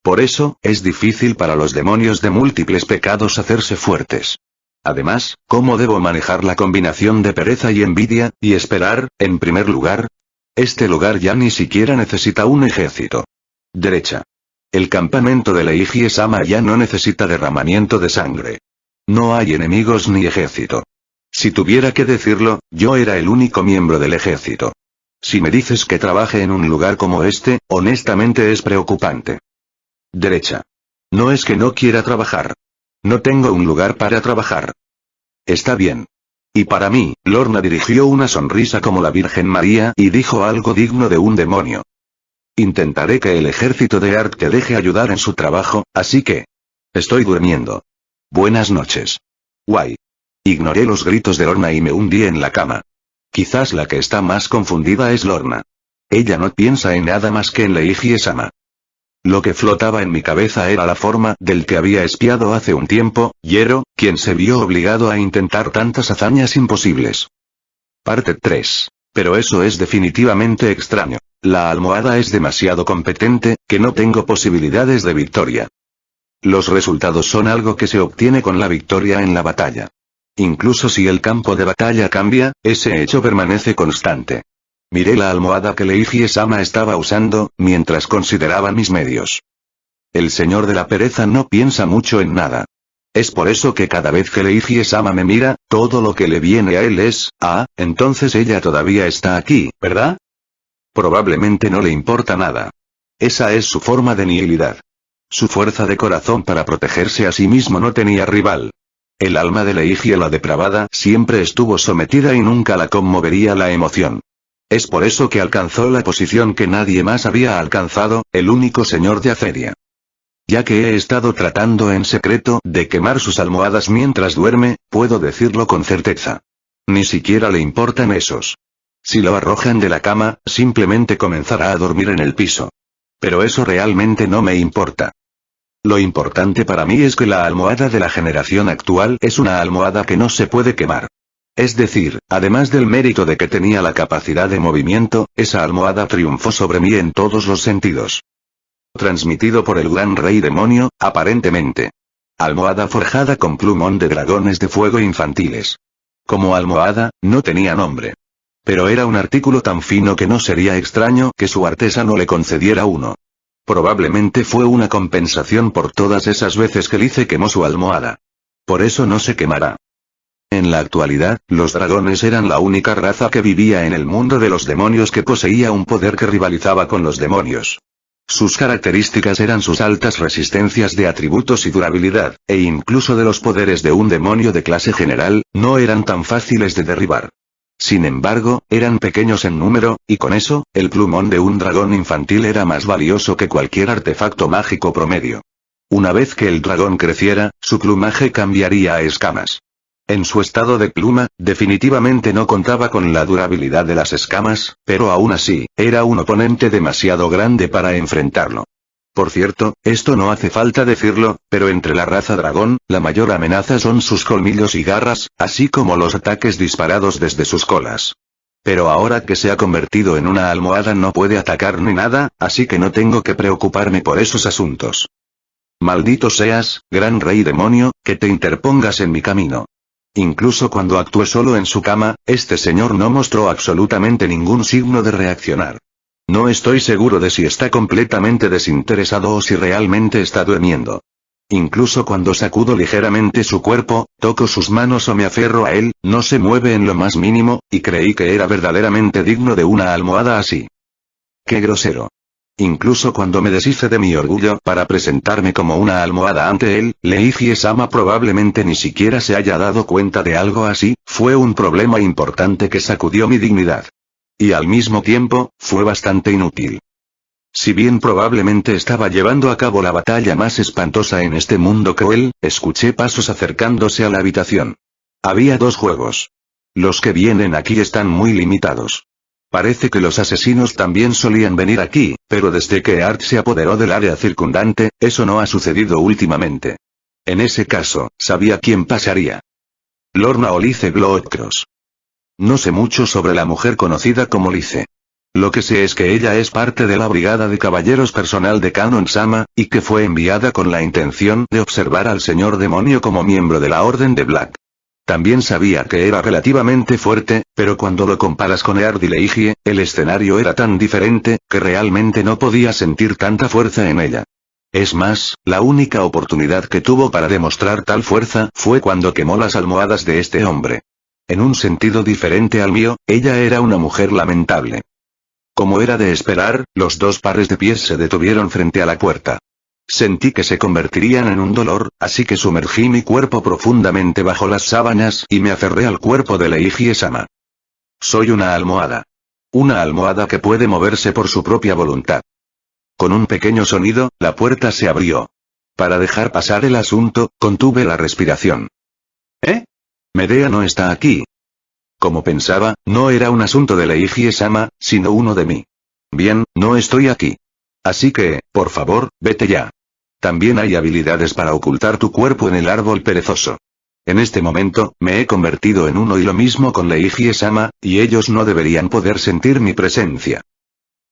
Por eso, es difícil para los demonios de múltiples pecados hacerse fuertes. Además, ¿cómo debo manejar la combinación de pereza y envidia, y esperar, en primer lugar? Este lugar ya ni siquiera necesita un ejército. Derecha. El campamento de Leiji-sama ya no necesita derramamiento de sangre. No hay enemigos ni ejército. Si tuviera que decirlo, yo era el único miembro del ejército. Si me dices que trabaje en un lugar como este, honestamente es preocupante. Derecha. No es que no quiera trabajar. No tengo un lugar para trabajar. Está bien. Y para mí, Lorna dirigió una sonrisa como la Virgen María y dijo algo digno de un demonio. Intentaré que el ejército de Art te deje ayudar en su trabajo, así que... Estoy durmiendo. Buenas noches. Guay. Ignoré los gritos de Lorna y me hundí en la cama. Quizás la que está más confundida es Lorna. Ella no piensa en nada más que en Leiji-sama. Lo que flotaba en mi cabeza era la forma del que había espiado hace un tiempo, Yero, quien se vio obligado a intentar tantas hazañas imposibles. Parte 3. Pero eso es definitivamente extraño. La almohada es demasiado competente, que no tengo posibilidades de victoria. Los resultados son algo que se obtiene con la victoria en la batalla. Incluso si el campo de batalla cambia, ese hecho permanece constante. Miré la almohada que Leiji-sama estaba usando, mientras consideraba mis medios. El señor de la pereza no piensa mucho en nada. Es por eso que cada vez que Leiji-sama me mira, todo lo que le viene a él es, entonces ella todavía está aquí, ¿verdad? Probablemente no le importa nada. Esa es su forma de nihilidad. Su fuerza de corazón para protegerse a sí mismo no tenía rival. El alma de Leiji la depravada siempre estuvo sometida y nunca la conmovería la emoción. Es por eso que alcanzó la posición que nadie más había alcanzado, el único señor de Aceria. Ya que he estado tratando en secreto de quemar sus almohadas mientras duerme, puedo decirlo con certeza. Ni siquiera le importan esos. Si lo arrojan de la cama, simplemente comenzará a dormir en el piso. Pero eso realmente no me importa. Lo importante para mí es que la almohada de la generación actual es una almohada que no se puede quemar. Es decir, además del mérito de que tenía la capacidad de movimiento, esa almohada triunfó sobre mí en todos los sentidos. Transmitido por el gran rey demonio, aparentemente. Almohada forjada con plumón de dragones de fuego infantiles. Como almohada, no tenía nombre. Pero era un artículo tan fino que no sería extraño que su artesano le concediera uno. Probablemente fue una compensación por todas esas veces que Lice quemó su almohada. Por eso no se quemará. En la actualidad, los dragones eran la única raza que vivía en el mundo de los demonios que poseía un poder que rivalizaba con los demonios. Sus características eran sus altas resistencias de atributos y durabilidad, e incluso de los poderes de un demonio de clase general, no eran tan fáciles de derribar. Sin embargo, eran pequeños en número, y con eso, el plumón de un dragón infantil era más valioso que cualquier artefacto mágico promedio. Una vez que el dragón creciera, su plumaje cambiaría a escamas. En su estado de pluma, definitivamente no contaba con la durabilidad de las escamas, pero aún así, era un oponente demasiado grande para enfrentarlo. Por cierto, esto no hace falta decirlo, pero entre la raza dragón, la mayor amenaza son sus colmillos y garras, así como los ataques disparados desde sus colas. Pero ahora que se ha convertido en una almohada no puede atacar ni nada, así que no tengo que preocuparme por esos asuntos. Maldito seas, gran rey demonio, que te interpongas en mi camino. Incluso cuando actué solo en su cama, este señor no mostró absolutamente ningún signo de reaccionar. No estoy seguro de si está completamente desinteresado o si realmente está durmiendo. Incluso cuando sacudo ligeramente su cuerpo, toco sus manos o me aferro a él, no se mueve en lo más mínimo, y creí que era verdaderamente digno de una almohada así. ¡Qué grosero! Incluso cuando me deshice de mi orgullo para presentarme como una almohada ante él, Leiji-sama probablemente ni siquiera se haya dado cuenta de algo así, fue un problema importante que sacudió mi dignidad. Y al mismo tiempo, fue bastante inútil. Si bien probablemente estaba llevando a cabo la batalla más espantosa en este mundo cruel, escuché pasos acercándose a la habitación. Había dos juegos. Los que vienen aquí están muy limitados. Parece que los asesinos también solían venir aquí, pero desde que Art se apoderó del área circundante, eso no ha sucedido últimamente. En ese caso, sabía quién pasaría. Lorna o Lice Gloodcross. No sé mucho sobre la mujer conocida como Lice. Lo que sé es que ella es parte de la brigada de caballeros personal de Kanon-sama, y que fue enviada con la intención de observar al señor demonio como miembro de la Orden de Black. También sabía que era relativamente fuerte, pero cuando lo comparas con Eard y Leiji, el escenario era tan diferente, que realmente no podía sentir tanta fuerza en ella. Es más, la única oportunidad que tuvo para demostrar tal fuerza fue cuando quemó las almohadas de este hombre. En un sentido diferente al mío, ella era una mujer lamentable. Como era de esperar, los dos pares de pies se detuvieron frente a la puerta. Sentí que se convertirían en un dolor, así que sumergí mi cuerpo profundamente bajo las sábanas y me aferré al cuerpo de Leiji-sama. Soy una almohada. Una almohada que puede moverse por su propia voluntad. Con un pequeño sonido, la puerta se abrió. Para dejar pasar el asunto, contuve la respiración. ¿Eh? Medea no está aquí. Como pensaba, no era un asunto de Leiji-sama, sino uno de mí. Bien, no estoy aquí. Así que, por favor, vete ya. También hay habilidades para ocultar tu cuerpo en el árbol perezoso. En este momento, me he convertido en uno y lo mismo con Leiji-sama, y ellos no deberían poder sentir mi presencia.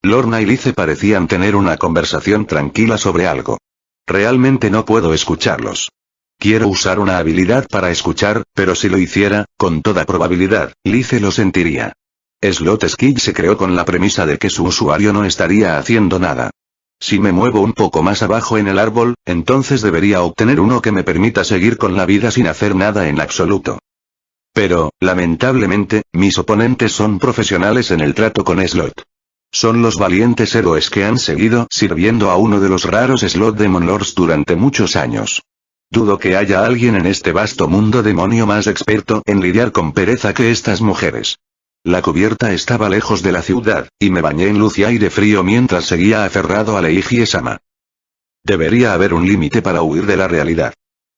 Lorna y Lice parecían tener una conversación tranquila sobre algo. Realmente no puedo escucharlos. Quiero usar una habilidad para escuchar, pero si lo hiciera, con toda probabilidad, Lice lo sentiría. Slot Skid se creó con la premisa de que su usuario no estaría haciendo nada. Si me muevo un poco más abajo en el árbol, entonces debería obtener uno que me permita seguir con la vida sin hacer nada en absoluto. Pero, lamentablemente, mis oponentes son profesionales en el trato con Slot. Son los valientes héroes que han seguido sirviendo a uno de los raros Slot Demon Lords durante muchos años. Dudo que haya alguien en este vasto mundo demonio más experto en lidiar con pereza que estas mujeres. La cubierta estaba lejos de la ciudad, y me bañé en luz y aire frío mientras seguía aferrado a Leiji-sama. Debería haber un límite para huir de la realidad.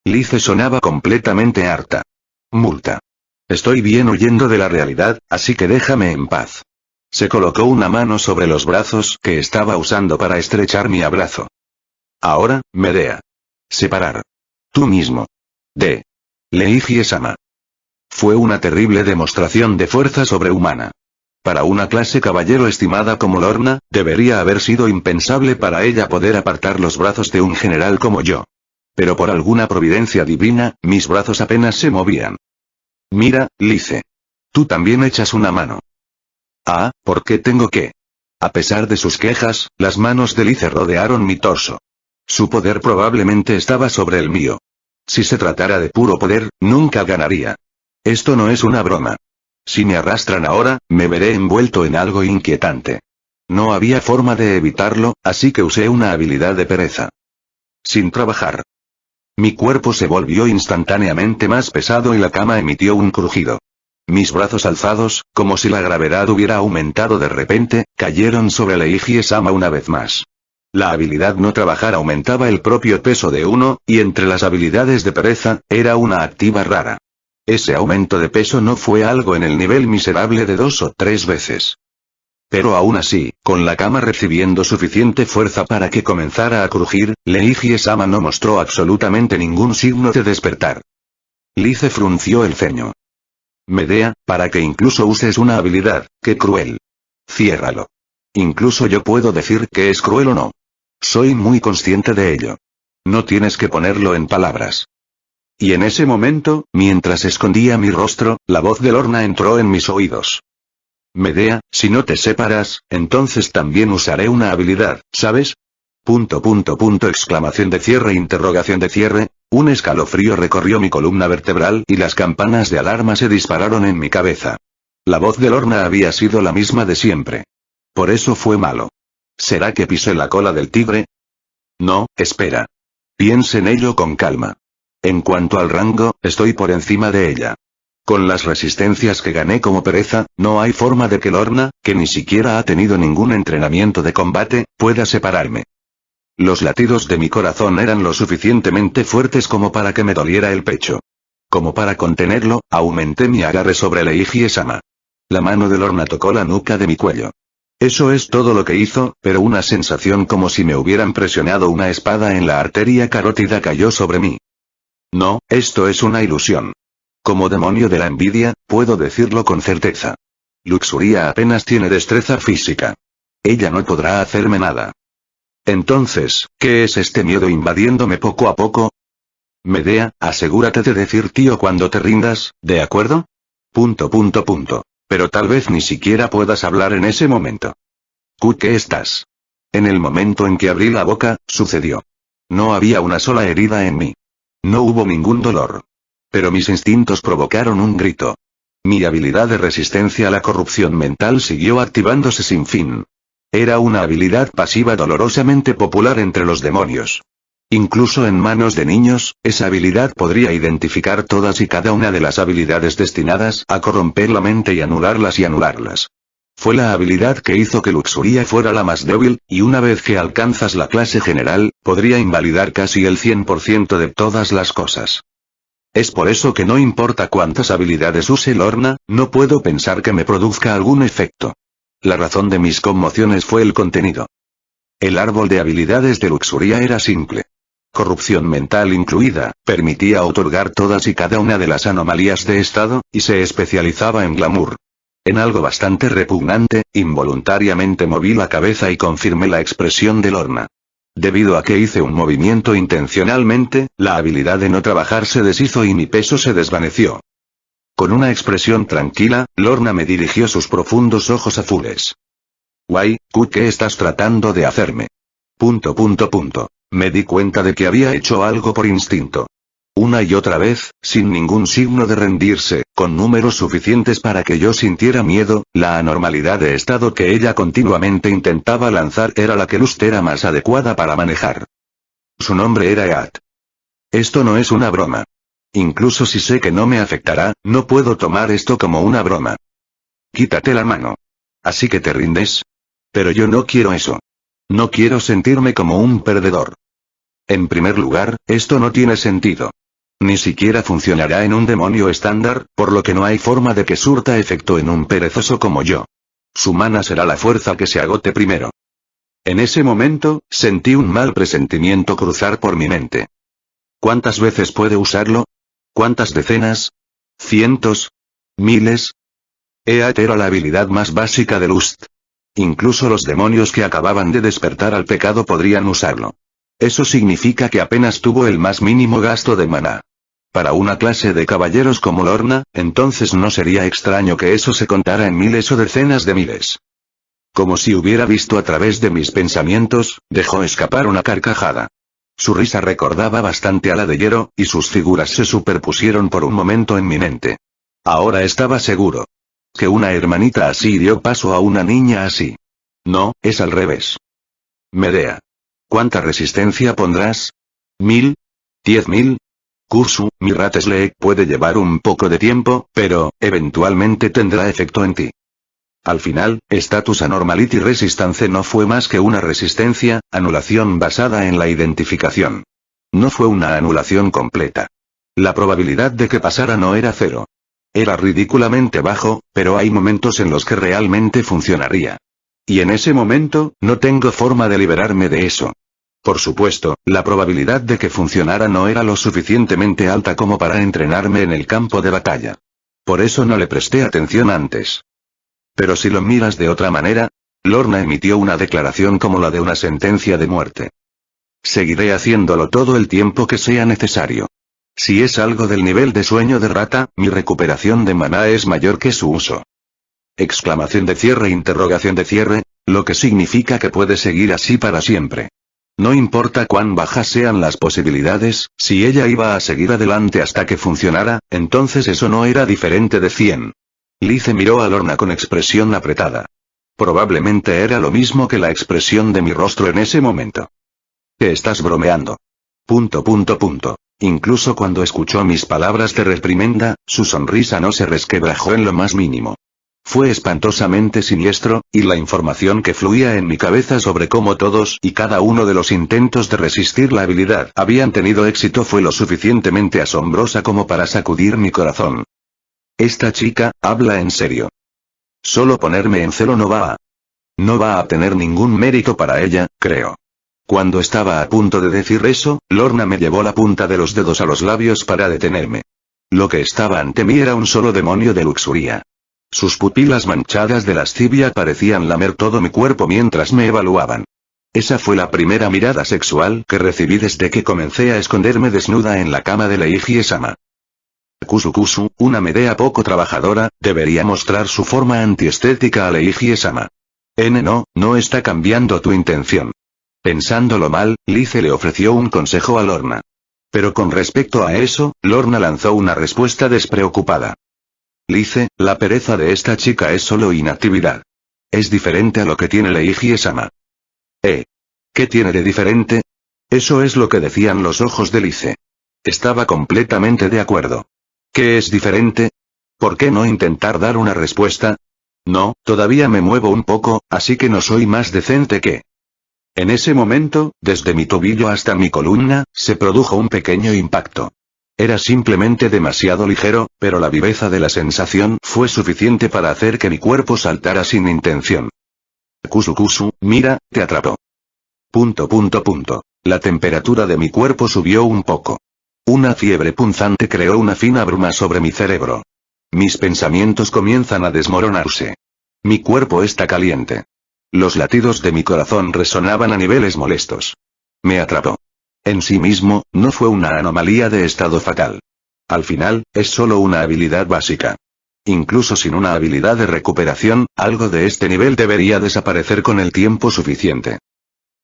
Lice sonaba completamente harta. Multa. Estoy bien huyendo de la realidad, así que déjame en paz. Se colocó una mano sobre los brazos que estaba usando para estrechar mi abrazo. Ahora, Medea. Separar. Tú mismo. De Leiji-sama. Fue una terrible demostración de fuerza sobrehumana. Para una clase caballero estimada como Lorna, debería haber sido impensable para ella poder apartar los brazos de un general como yo. Pero por alguna providencia divina, mis brazos apenas se movían. Mira, Lice. Tú también echas una mano. Ah, ¿por qué tengo que? A pesar de sus quejas, las manos de Lice rodearon mi torso. Su poder probablemente estaba sobre el mío. Si se tratara de puro poder, nunca ganaría. Esto no es una broma. Si me arrastran ahora, me veré envuelto en algo inquietante. No había forma de evitarlo, así que usé una habilidad de pereza. Sin trabajar. Mi cuerpo se volvió instantáneamente más pesado y la cama emitió un crujido. Mis brazos alzados, como si la gravedad hubiera aumentado de repente, cayeron sobre Leiji-sama una vez más. La habilidad no trabajar aumentaba el propio peso de uno, y entre las habilidades de pereza, era una activa rara. Ese aumento de peso no fue algo en el nivel miserable de 2 o 3 veces. Pero aún así, con la cama recibiendo suficiente fuerza para que comenzara a crujir, Leiji-sama no mostró absolutamente ningún signo de despertar. Lice frunció el ceño. Medea, para que incluso uses una habilidad, qué cruel. Ciérralo. Incluso yo puedo decir que es cruel o no. Soy muy consciente de ello. No tienes que ponerlo en palabras. Y en ese momento, mientras escondía mi rostro, la voz de Lorna entró en mis oídos. Medea, si no te separas, entonces también usaré una habilidad, ¿sabes? Exclamación de cierre, interrogación de cierre. Un escalofrío recorrió mi columna vertebral y las campanas de alarma se dispararon en mi cabeza. La voz de Lorna había sido la misma de siempre. Por eso fue malo. ¿Será que pisé la cola del tigre? No, espera. Piense en ello con calma. En cuanto al rango, estoy por encima de ella. Con las resistencias que gané como pereza, no hay forma de que Lorna, que ni siquiera ha tenido ningún entrenamiento de combate, pueda separarme. Los latidos de mi corazón eran lo suficientemente fuertes como para que me doliera el pecho. Como para contenerlo, aumenté mi agarre sobre Leiji-sama. La mano de Lorna tocó la nuca de mi cuello. Eso es todo lo que hizo, pero una sensación como si me hubieran presionado una espada en la arteria carótida cayó sobre mí. No, esto es una ilusión. Como demonio de la envidia, puedo decirlo con certeza. Luxuria apenas tiene destreza física. Ella no podrá hacerme nada. Entonces, ¿qué es este miedo invadiéndome poco a poco? Medea, asegúrate de decir tío cuando te rindas, ¿de acuerdo? Pero tal vez ni siquiera puedas hablar en ese momento. ¿Qué estás? En el momento en que abrí la boca, sucedió. No había una sola herida en mí. No hubo ningún dolor. Pero mis instintos provocaron un grito. Mi habilidad de resistencia a la corrupción mental siguió activándose sin fin. Era una habilidad pasiva dolorosamente popular entre los demonios. Incluso en manos de niños, esa habilidad podría identificar todas y cada una de las habilidades destinadas a corromper la mente y anularlas. Fue la habilidad que hizo que Luxuria fuera la más débil, y una vez que alcanzas la clase general, podría invalidar casi el 100% de todas las cosas. Es por eso que no importa cuántas habilidades use Lorna, no puedo pensar que me produzca algún efecto. La razón de mis conmociones fue el contenido. El árbol de habilidades de Luxuria era simple. Corrupción mental incluida, permitía otorgar todas y cada una de las anomalías de estado, y se especializaba en glamour. En algo bastante repugnante, involuntariamente moví la cabeza y confirmé la expresión de Lorna. Debido a que hice un movimiento intencionalmente, la habilidad de no trabajar se deshizo y mi peso se desvaneció. Con una expresión tranquila, Lorna me dirigió sus profundos ojos azules. Guay, ¿qué estás tratando de hacerme? Me di cuenta de que había hecho algo por instinto. Una y otra vez, sin ningún signo de rendirse, con números suficientes para que yo sintiera miedo, la anormalidad de estado que ella continuamente intentaba lanzar era la que era más adecuada para manejar. Su nombre era Eat. Esto no es una broma. Incluso si sé que no me afectará, no puedo tomar esto como una broma. Quítate la mano. ¿Así que te rindes? Pero yo no quiero eso. No quiero sentirme como un perdedor. En primer lugar, esto no tiene sentido. Ni siquiera funcionará en un demonio estándar, por lo que no hay forma de que surta efecto en un perezoso como yo. Su mana será la fuerza que se agote primero. En ese momento, sentí un mal presentimiento cruzar por mi mente. ¿Cuántas veces puede usarlo? ¿Cuántas decenas? ¿Cientos? ¿Miles? Eat era la habilidad más básica de Lust. Incluso los demonios que acababan de despertar al pecado podrían usarlo. Eso significa que apenas tuvo el más mínimo gasto de maná. Para una clase de caballeros como Lorna, entonces no sería extraño que eso se contara en miles o decenas de miles. Como si hubiera visto a través de mis pensamientos, dejó escapar una carcajada. Su risa recordaba bastante a la de Hierro, y sus figuras se superpusieron por un momento en mi mente. Ahora estaba seguro. Que una hermanita así dio paso a una niña así. No, es al revés. Medea. ¿Cuánta resistencia pondrás? ¿1000? ¿10.000? Kursu, mi Rattlesnake puede llevar un poco de tiempo, pero, eventualmente tendrá efecto en ti. Al final, Status Anormality Resistance no fue más que una resistencia, anulación basada en la identificación. No fue una anulación completa. La probabilidad de que pasara no era cero. Era ridículamente bajo, pero hay momentos en los que realmente funcionaría. Y en ese momento, no tengo forma de liberarme de eso. Por supuesto, la probabilidad de que funcionara no era lo suficientemente alta como para entrenarme en el campo de batalla. Por eso no le presté atención antes. Pero si lo miras de otra manera, Lorna emitió una declaración como la de una sentencia de muerte. Seguiré haciéndolo todo el tiempo que sea necesario. Si es algo del nivel de sueño de rata, mi recuperación de maná es mayor que su uso. Exclamación de cierre, interrogación de cierre, lo que significa que puede seguir así para siempre. No importa cuán bajas sean las posibilidades, si ella iba a seguir adelante hasta que funcionara, entonces eso no era diferente de 100. Lice miró a Lorna con expresión apretada. Probablemente era lo mismo que la expresión de mi rostro en ese momento. ¿Te estás bromeando? Incluso cuando escuchó mis palabras de reprimenda, su sonrisa no se resquebrajó en lo más mínimo. Fue espantosamente siniestro, y la información que fluía en mi cabeza sobre cómo todos y cada uno de los intentos de resistir la habilidad habían tenido éxito fue lo suficientemente asombrosa como para sacudir mi corazón. Esta chica, habla en serio. Solo ponerme en celo no va a tener ningún mérito para ella, creo. Cuando estaba a punto de decir eso, Lorna me llevó la punta de los dedos a los labios para detenerme. Lo que estaba ante mí era un solo demonio de luxuria. Sus pupilas manchadas de lascivia parecían lamer todo mi cuerpo mientras me evaluaban. Esa fue la primera mirada sexual que recibí desde que comencé a esconderme desnuda en la cama de Leiji-sama. Kusu, una Medea poco trabajadora, debería mostrar su forma antiestética a Leiji-sama. No está cambiando tu intención. Pensándolo mal, Lice le ofreció un consejo a Lorna. Pero con respecto a eso, Lorna lanzó una respuesta despreocupada. Lice, la pereza de esta chica es solo inactividad. Es diferente a lo que tiene Leiji-sama. ¿Qué tiene de diferente? Eso es lo que decían los ojos de Lice. Estaba completamente de acuerdo. ¿Qué es diferente? ¿Por qué no intentar dar una respuesta? No, todavía me muevo un poco, así que no soy más decente que... En ese momento, desde mi tobillo hasta mi columna, se produjo un pequeño impacto. Era simplemente demasiado ligero, pero la viveza de la sensación fue suficiente para hacer que mi cuerpo saltara sin intención. Kusu, mira, te atrapó. La temperatura de mi cuerpo subió un poco. Una fiebre punzante creó una fina bruma sobre mi cerebro. Mis pensamientos comienzan a desmoronarse. Mi cuerpo está caliente. Los latidos de mi corazón resonaban a niveles molestos. Me atrapó. En sí mismo, no fue una anomalía de estado fatal. Al final, es solo una habilidad básica. Incluso sin una habilidad de recuperación, algo de este nivel debería desaparecer con el tiempo suficiente.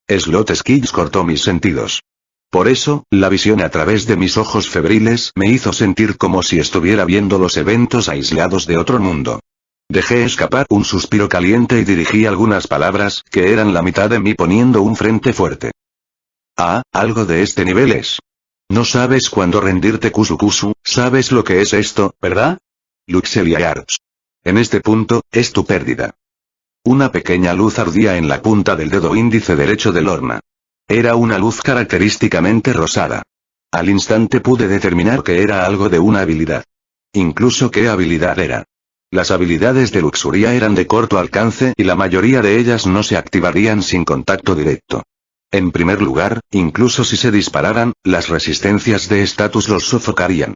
Slot Skills cortó mis sentidos. Por eso, la visión a través de mis ojos febriles me hizo sentir como si estuviera viendo los eventos aislados de otro mundo. Dejé escapar un suspiro caliente y dirigí algunas palabras, que eran la mitad de mí poniendo un frente fuerte. Algo de este nivel es. No sabes cuándo rendirte Kusu, sabes lo que es esto, ¿verdad? Luxelia Arts. En este punto, es tu pérdida. Una pequeña luz ardía en la punta del dedo índice derecho de Lorna. Era una luz característicamente rosada. Al instante pude determinar que era algo de una habilidad. Incluso qué habilidad era. Las habilidades de luxuria eran de corto alcance y la mayoría de ellas no se activarían sin contacto directo. En primer lugar, incluso si se dispararan, las resistencias de estatus los sofocarían.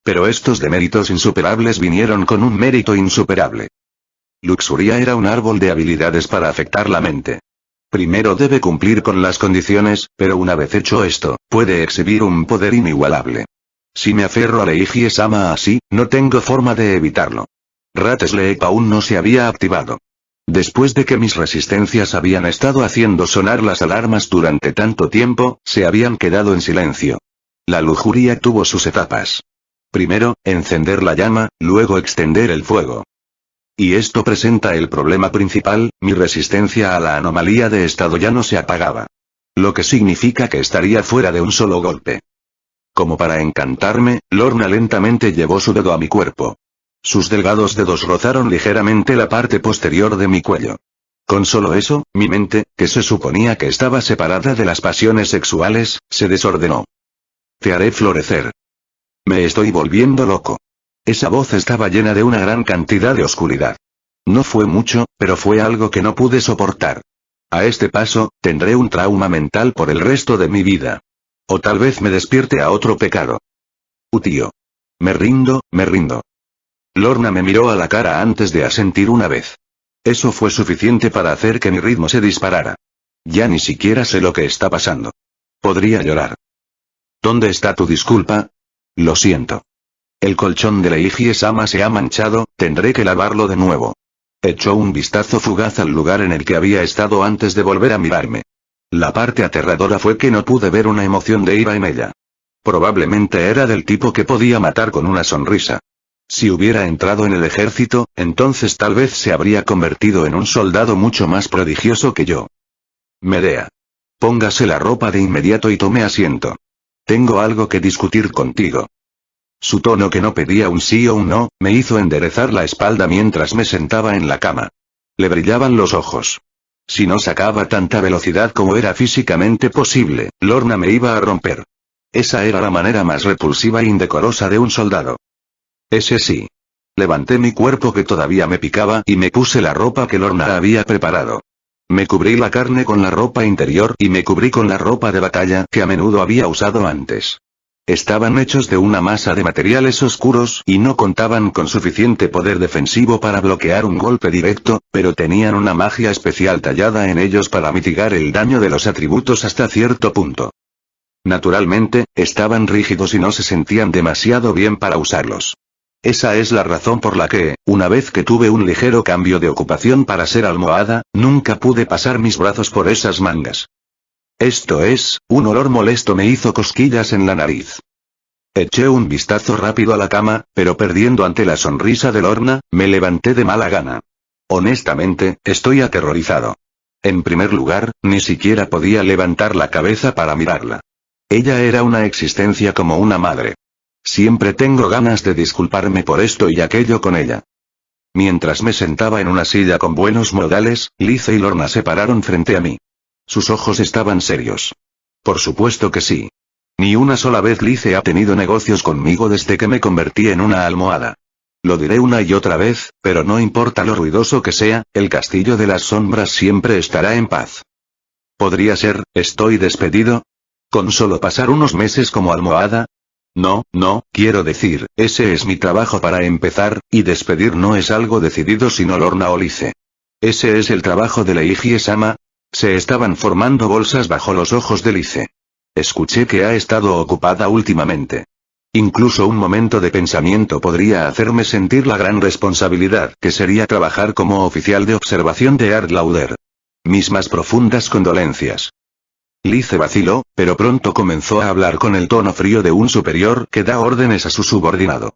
Pero estos deméritos insuperables vinieron con un mérito insuperable. Luxuria era un árbol de habilidades para afectar la mente. Primero debe cumplir con las condiciones, pero una vez hecho esto, puede exhibir un poder inigualable. Si me aferro a Leiji-sama así, no tengo forma de evitarlo. Rat Sleep aún no se había activado. Después de que mis resistencias habían estado haciendo sonar las alarmas durante tanto tiempo, se habían quedado en silencio. La lujuria tuvo sus etapas. Primero, encender la llama, luego extender el fuego. Y esto presenta el problema principal, mi resistencia a la anomalía de estado ya no se apagaba. Lo que significa que estaría fuera de un solo golpe. Como para encantarme, Lorna lentamente llevó su dedo a mi cuerpo. Sus delgados dedos rozaron ligeramente la parte posterior de mi cuello. Con solo eso, mi mente, que se suponía que estaba separada de las pasiones sexuales, se desordenó. Te haré florecer. Me estoy volviendo loco. Esa voz estaba llena de una gran cantidad de oscuridad. No fue mucho, pero fue algo que no pude soportar. A este paso, tendré un trauma mental por el resto de mi vida. O tal vez me despierte a otro pecado. Tío. Me rindo, me rindo. Lorna me miró a la cara antes de asentir una vez. Eso fue suficiente para hacer que mi ritmo se disparara. Ya ni siquiera sé lo que está pasando. Podría llorar. ¿Dónde está tu disculpa? Lo siento. El colchón de Leiji-sama se ha manchado, tendré que lavarlo de nuevo. Echó un vistazo fugaz al lugar en el que había estado antes de volver a mirarme. La parte aterradora fue que no pude ver una emoción de ira en ella. Probablemente era del tipo que podía matar con una sonrisa. Si hubiera entrado en el ejército, entonces tal vez se habría convertido en un soldado mucho más prodigioso que yo. Medea. Póngase la ropa de inmediato y tome asiento. Tengo algo que discutir contigo. Su tono, que no pedía un sí o un no, me hizo enderezar la espalda mientras me sentaba en la cama. Le brillaban los ojos. Si no sacaba tanta velocidad como era físicamente posible, Lorna me iba a romper. Esa era la manera más repulsiva e indecorosa de un soldado. Ese sí. Levanté mi cuerpo que todavía me picaba y me puse la ropa que Lorna había preparado. Me cubrí la carne con la ropa interior y me cubrí con la ropa de batalla que a menudo había usado antes. Estaban hechos de una masa de materiales oscuros y no contaban con suficiente poder defensivo para bloquear un golpe directo, pero tenían una magia especial tallada en ellos para mitigar el daño de los atributos hasta cierto punto. Naturalmente, estaban rígidos y no se sentían demasiado bien para usarlos. Esa es la razón por la que, una vez que tuve un ligero cambio de ocupación para ser almohada, nunca pude pasar mis brazos por esas mangas. Esto es, un olor molesto me hizo cosquillas en la nariz. Eché un vistazo rápido a la cama, pero perdiendo ante la sonrisa de Lorna, me levanté de mala gana. Honestamente, estoy aterrorizado. En primer lugar, ni siquiera podía levantar la cabeza para mirarla. Ella era una existencia como una madre. Siempre tengo ganas de disculparme por esto y aquello con ella. Mientras me sentaba en una silla con buenos modales, Lice y Lorna se pararon frente a mí. Sus ojos estaban serios. Por supuesto que sí. Ni una sola vez Lice ha tenido negocios conmigo desde que me convertí en una almohada. Lo diré una y otra vez, pero no importa lo ruidoso que sea, el castillo de las sombras siempre estará en paz. ¿Podría ser, estoy despedido? ¿Con solo pasar unos meses como almohada? No, quiero decir, ese es mi trabajo para empezar, y despedir no es algo decidido sino Lorna o Lice. Ese es el trabajo de Leiji-sama. Se estaban formando bolsas bajo los ojos de Lice. Escuché que ha estado ocupada últimamente. Incluso un momento de pensamiento podría hacerme sentir la gran responsabilidad que sería trabajar como oficial de observación de Art Lauder. Mis más profundas condolencias. Lice vaciló, pero pronto comenzó a hablar con el tono frío de un superior que da órdenes a su subordinado.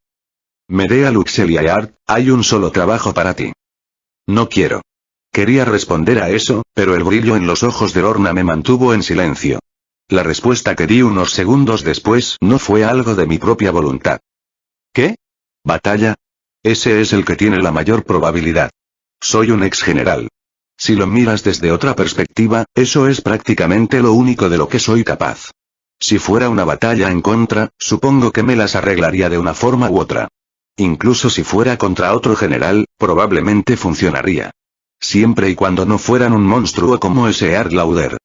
Medea Luxeliard, hay un solo trabajo para ti. No quiero. Quería responder a eso, pero el brillo en los ojos de Lorna me mantuvo en silencio. La respuesta que di unos segundos después no fue algo de mi propia voluntad. ¿Qué? ¿Batalla? Ese es el que tiene la mayor probabilidad. Soy un ex general. Si lo miras desde otra perspectiva, eso es prácticamente lo único de lo que soy capaz. Si fuera una batalla en contra, supongo que me las arreglaría de una forma u otra. Incluso si fuera contra otro general, probablemente funcionaría. Siempre y cuando no fueran un monstruo como ese Art Lauder.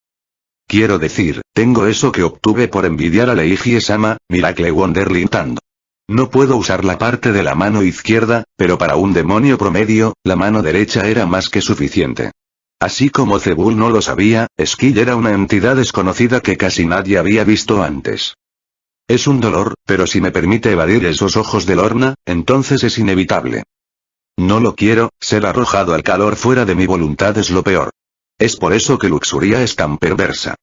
Quiero decir, tengo eso que obtuve por envidiar a Leiji-sama, Miracle Wonderling Tand. No puedo usar la parte de la mano izquierda, pero para un demonio promedio, la mano derecha era más que suficiente. Así como Zebul no lo sabía, Skill era una entidad desconocida que casi nadie había visto antes. Es un dolor, pero si me permite evadir esos ojos de Lorna, entonces es inevitable. No lo quiero, ser arrojado al calor fuera de mi voluntad es lo peor. Es por eso que Luxuria es tan perversa.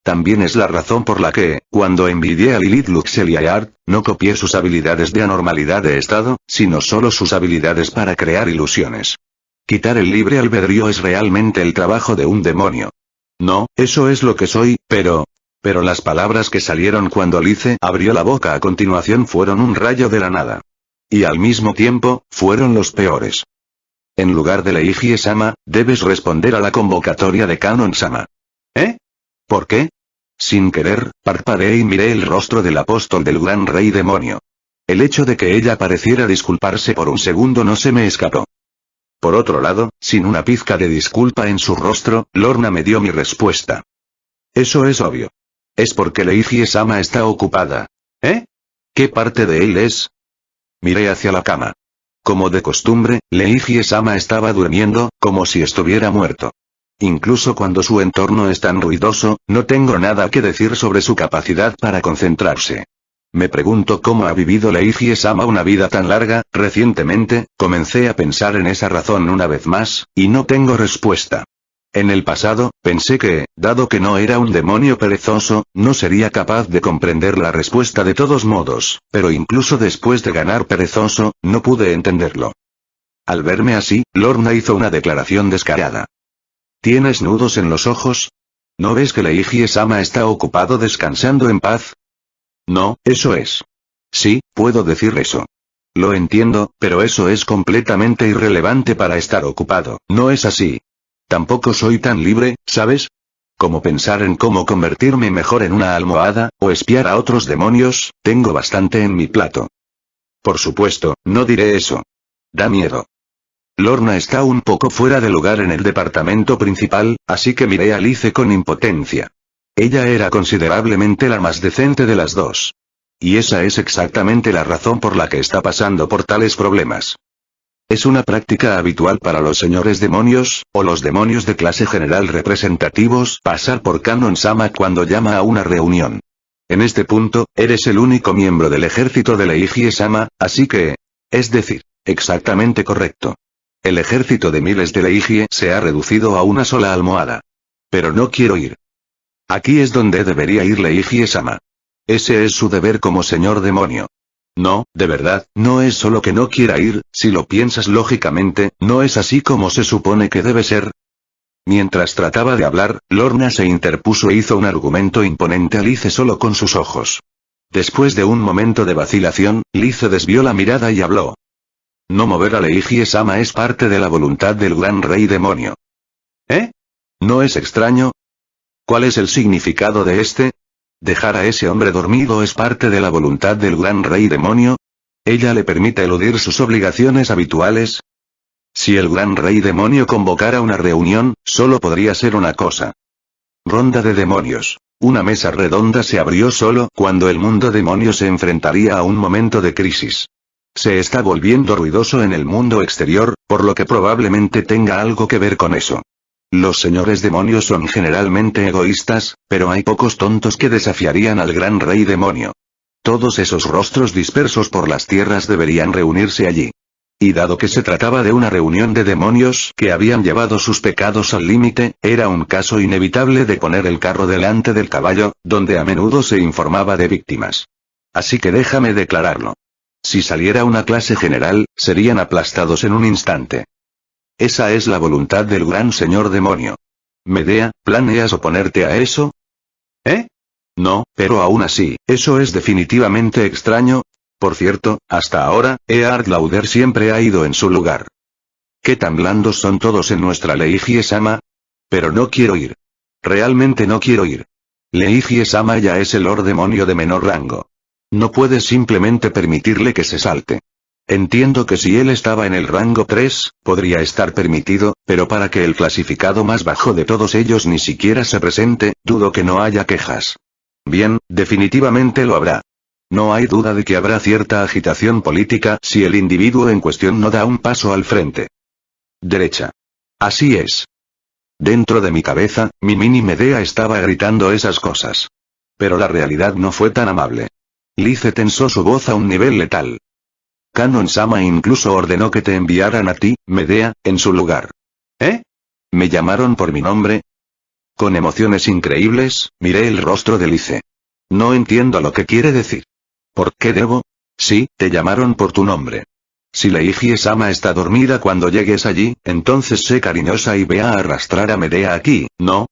También es la razón por la que, cuando envidié a Lilith Luxeliard, no copié sus habilidades de anormalidad de estado, sino solo sus habilidades para crear ilusiones. Quitar el libre albedrío es realmente el trabajo de un demonio. No, eso es lo que soy, pero las palabras que salieron cuando Lice abrió la boca a continuación fueron un rayo de la nada. Y al mismo tiempo, fueron los peores. En lugar de Leiji-sama, debes responder a la convocatoria de Kanon-sama. ¿Eh? ¿Por qué? Sin querer, parpadeé y miré el rostro del apóstol del gran rey demonio. El hecho de que ella pareciera disculparse por un segundo no se me escapó. Por otro lado, sin una pizca de disculpa en su rostro, Lorna me dio mi respuesta. Eso es obvio. Es porque Leiji-sama está ocupada. ¿Eh? ¿Qué parte de él es? Miré hacia la cama. Como de costumbre, Leiji-sama estaba durmiendo, como si estuviera muerto. Incluso cuando su entorno es tan ruidoso, no tengo nada que decir sobre su capacidad para concentrarse. Me pregunto cómo ha vivido Leiji-sama una vida tan larga. Recientemente, comencé a pensar en esa razón una vez más, y no tengo respuesta. En el pasado, pensé que, dado que no era un demonio perezoso, no sería capaz de comprender la respuesta de todos modos, pero incluso después de ganar perezoso, no pude entenderlo. Al verme así, Lorna hizo una declaración descarada. ¿Tienes nudos en los ojos? ¿No ves que Leiji-sama está ocupado descansando en paz? No, eso es. Sí, puedo decir eso. Lo entiendo, pero eso es completamente irrelevante para estar ocupado, ¿no es así? Tampoco soy tan libre, ¿sabes? Como pensar en cómo convertirme mejor en una almohada, o espiar a otros demonios, tengo bastante en mi plato. Por supuesto, no diré eso. Da miedo. Lorna está un poco fuera de lugar en el departamento principal, así que miré a Lice con impotencia. Ella era considerablemente la más decente de las dos. Y esa es exactamente la razón por la que está pasando por tales problemas. ¿Es una práctica habitual para los señores demonios, o los demonios de clase general representativos, pasar por Kanon-sama cuando llama a una reunión? En este punto, eres el único miembro del ejército de Leiji-sama, así que... Es decir, exactamente correcto. El ejército de miles de Leiji se ha reducido a una sola almohada. Pero no quiero ir. Aquí es donde debería ir Leiji-sama. Ese es su deber como señor demonio. No, de verdad, no es solo que no quiera ir, si lo piensas lógicamente, ¿no es así como se supone que debe ser? Mientras trataba de hablar, Lorna se interpuso e hizo un argumento imponente a Lice solo con sus ojos. Después de un momento de vacilación, Lice desvió la mirada y habló. No mover a Leiji-sama es parte de la voluntad del gran rey demonio. ¿Eh? ¿No es extraño? ¿Cuál es el significado de este? ¿Dejar a ese hombre dormido es parte de la voluntad del gran rey demonio? ¿Ella le permite eludir sus obligaciones habituales? Si el gran rey demonio convocara una reunión, solo podría ser una cosa. Ronda de demonios. Una mesa redonda se abrió solo cuando el mundo demonio se enfrentaría a un momento de crisis. Se está volviendo ruidoso en el mundo exterior, por lo que probablemente tenga algo que ver con eso. Los señores demonios son generalmente egoístas, pero hay pocos tontos que desafiarían al gran rey demonio. Todos esos rostros dispersos por las tierras deberían reunirse allí. Y dado que se trataba de una reunión de demonios que habían llevado sus pecados al límite, era un caso inevitable de poner el carro delante del caballo, donde a menudo se informaba de víctimas. Así que déjame declararlo. Si saliera una clase general, serían aplastados en un instante. Esa es la voluntad del gran señor demonio. Medea, ¿planeas oponerte a eso? ¿Eh? No, pero aún así, eso es definitivamente extraño. Por cierto, hasta ahora, Eard Lauder siempre ha ido en su lugar. ¿Qué tan blandos son todos en nuestra Leiji-sama? Pero no quiero ir. Realmente no quiero ir. Leiji-sama ya es el Lord Demonio de menor rango. No puedes simplemente permitirle que se salte. Entiendo que si él estaba en el rango 3, podría estar permitido, pero para que el clasificado más bajo de todos ellos ni siquiera se presente, dudo que no haya quejas. Bien, definitivamente lo habrá. No hay duda de que habrá cierta agitación política si el individuo en cuestión no da un paso al frente. Derecha. Así es. Dentro de mi cabeza, mi mini Medea estaba gritando esas cosas. Pero la realidad no fue tan amable. Lice tensó su voz a un nivel letal. Kanon-sama incluso ordenó que te enviaran a ti, Medea, en su lugar. ¿Eh? ¿Me llamaron por mi nombre? Con emociones increíbles, miré el rostro de Lice. No entiendo lo que quiere decir. ¿Por qué debo? Sí, te llamaron por tu nombre. Si Leiji-sama está dormida cuando llegues allí, entonces sé cariñosa y ve a arrastrar a Medea aquí, ¿no? ...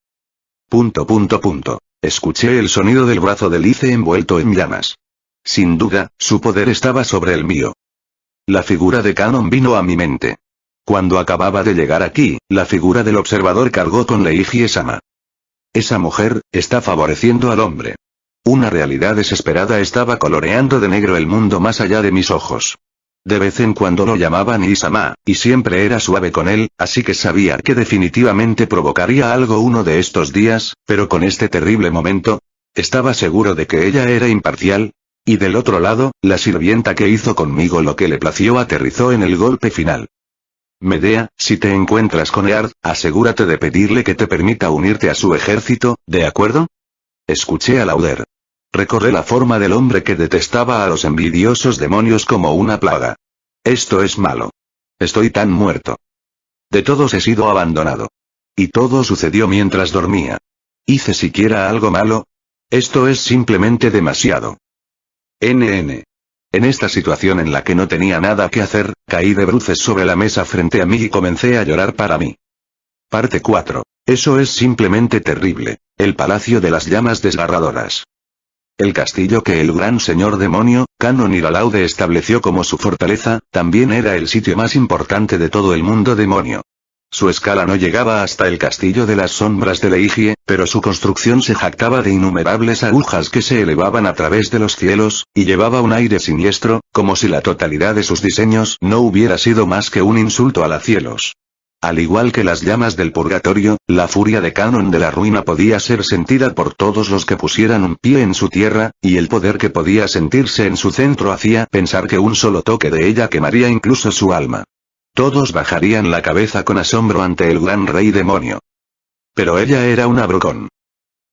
Escuché el sonido del brazo de Lice envuelto en llamas. Sin duda, su poder estaba sobre el mío. La figura de Kanon vino a mi mente. Cuando acababa de llegar aquí, la figura del observador cargó con Leiji-sama. Esa mujer, está favoreciendo al hombre. Una realidad desesperada estaba coloreando de negro el mundo más allá de mis ojos. De vez en cuando lo llamaban Isama, y siempre era suave con él, así que sabía que definitivamente provocaría algo uno de estos días, pero con este terrible momento, estaba seguro de que ella era imparcial. Y del otro lado, la sirvienta que hizo conmigo lo que le plació aterrizó en el golpe final. Medea, si te encuentras con Eard, asegúrate de pedirle que te permita unirte a su ejército, ¿de acuerdo? Escuché a Lauder. Recordé la forma del hombre que detestaba a los envidiosos demonios como una plaga. Esto es malo. Estoy tan muerto. De todos he sido abandonado. Y todo sucedió mientras dormía. ¿Hice siquiera algo malo? Esto es simplemente demasiado. NN. En esta situación en la que no tenía nada que hacer, caí de bruces sobre la mesa frente a mí y comencé a llorar para mí. Parte 4. Eso es simplemente terrible. El Palacio de las Llamas Desgarradoras. El castillo que el gran señor demonio, Canon Iralaude estableció como su fortaleza, también era el sitio más importante de todo el mundo demonio. Su escala no llegaba hasta el castillo de las sombras de Leigie, pero su construcción se jactaba de innumerables agujas que se elevaban a través de los cielos, y llevaba un aire siniestro, como si la totalidad de sus diseños no hubiera sido más que un insulto a los cielos. Al igual que las llamas del purgatorio, la furia de Canon de la ruina podía ser sentida por todos los que pusieran un pie en su tierra, y el poder que podía sentirse en su centro hacía pensar que un solo toque de ella quemaría incluso su alma. Todos bajarían la cabeza con asombro ante el gran rey demonio. Pero ella era una brocón.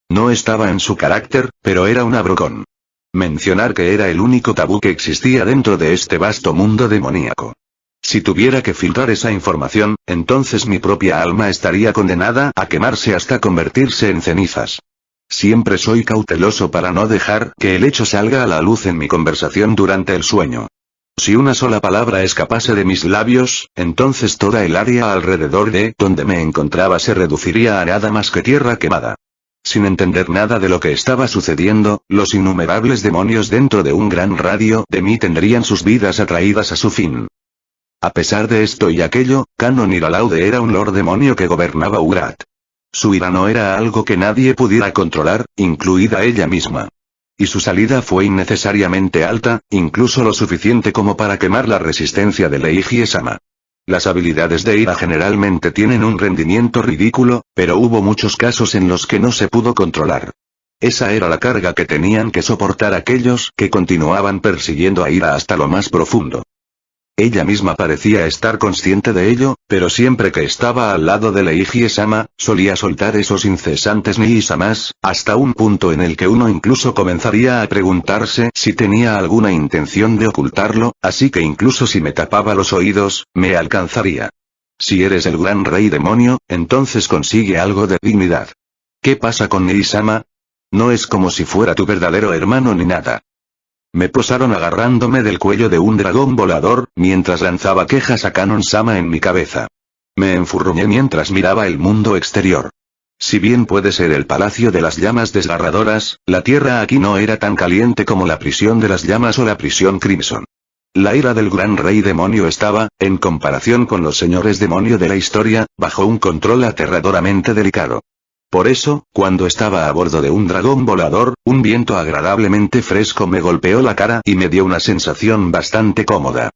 No estaba en su carácter, pero era una brocón. Mencionar que era el único tabú que existía dentro de este vasto mundo demoníaco. Si tuviera que filtrar esa información, entonces mi propia alma estaría condenada a quemarse hasta convertirse en cenizas. Siempre soy cauteloso para no dejar que el hecho salga a la luz en mi conversación durante el sueño. Si una sola palabra escapase de mis labios, entonces toda el área alrededor de donde me encontraba se reduciría a nada más que tierra quemada. Sin entender nada de lo que estaba sucediendo, los innumerables demonios dentro de un gran radio de mí tendrían sus vidas atraídas a su fin. A pesar de esto y aquello, Canon Iralaude era un lord demonio que gobernaba Ugrat. Su ira no era algo que nadie pudiera controlar, incluida ella misma. Y su salida fue innecesariamente alta, incluso lo suficiente como para quemar la resistencia de Leigie-sama. Las habilidades de ira generalmente tienen un rendimiento ridículo, pero hubo muchos casos en los que no se pudo controlar. Esa era la carga que tenían que soportar aquellos que continuaban persiguiendo a Ira hasta lo más profundo. Ella misma parecía estar consciente de ello, pero siempre que estaba al lado de Leigie-sama, solía soltar esos incesantes ni-samas, hasta un punto en el que uno incluso comenzaría a preguntarse si tenía alguna intención de ocultarlo, así que incluso si me tapaba los oídos, me alcanzaría. Si eres el gran rey demonio, entonces consigue algo de dignidad. ¿Qué pasa con ni-sama? No es como si fuera tu verdadero hermano ni nada. Me posaron agarrándome del cuello de un dragón volador, mientras lanzaba quejas a Canon-sama en mi cabeza. Me enfurruñé mientras miraba el mundo exterior. Si bien puede ser el palacio de las llamas desgarradoras, la tierra aquí no era tan caliente como la prisión de las llamas o la prisión Crimson. La ira del gran rey demonio estaba, en comparación con los señores demonio de la historia, bajo un control aterradoramente delicado. Por eso, cuando estaba a bordo de un dragón volador, un viento agradablemente fresco me golpeó la cara y me dio una sensación bastante cómoda.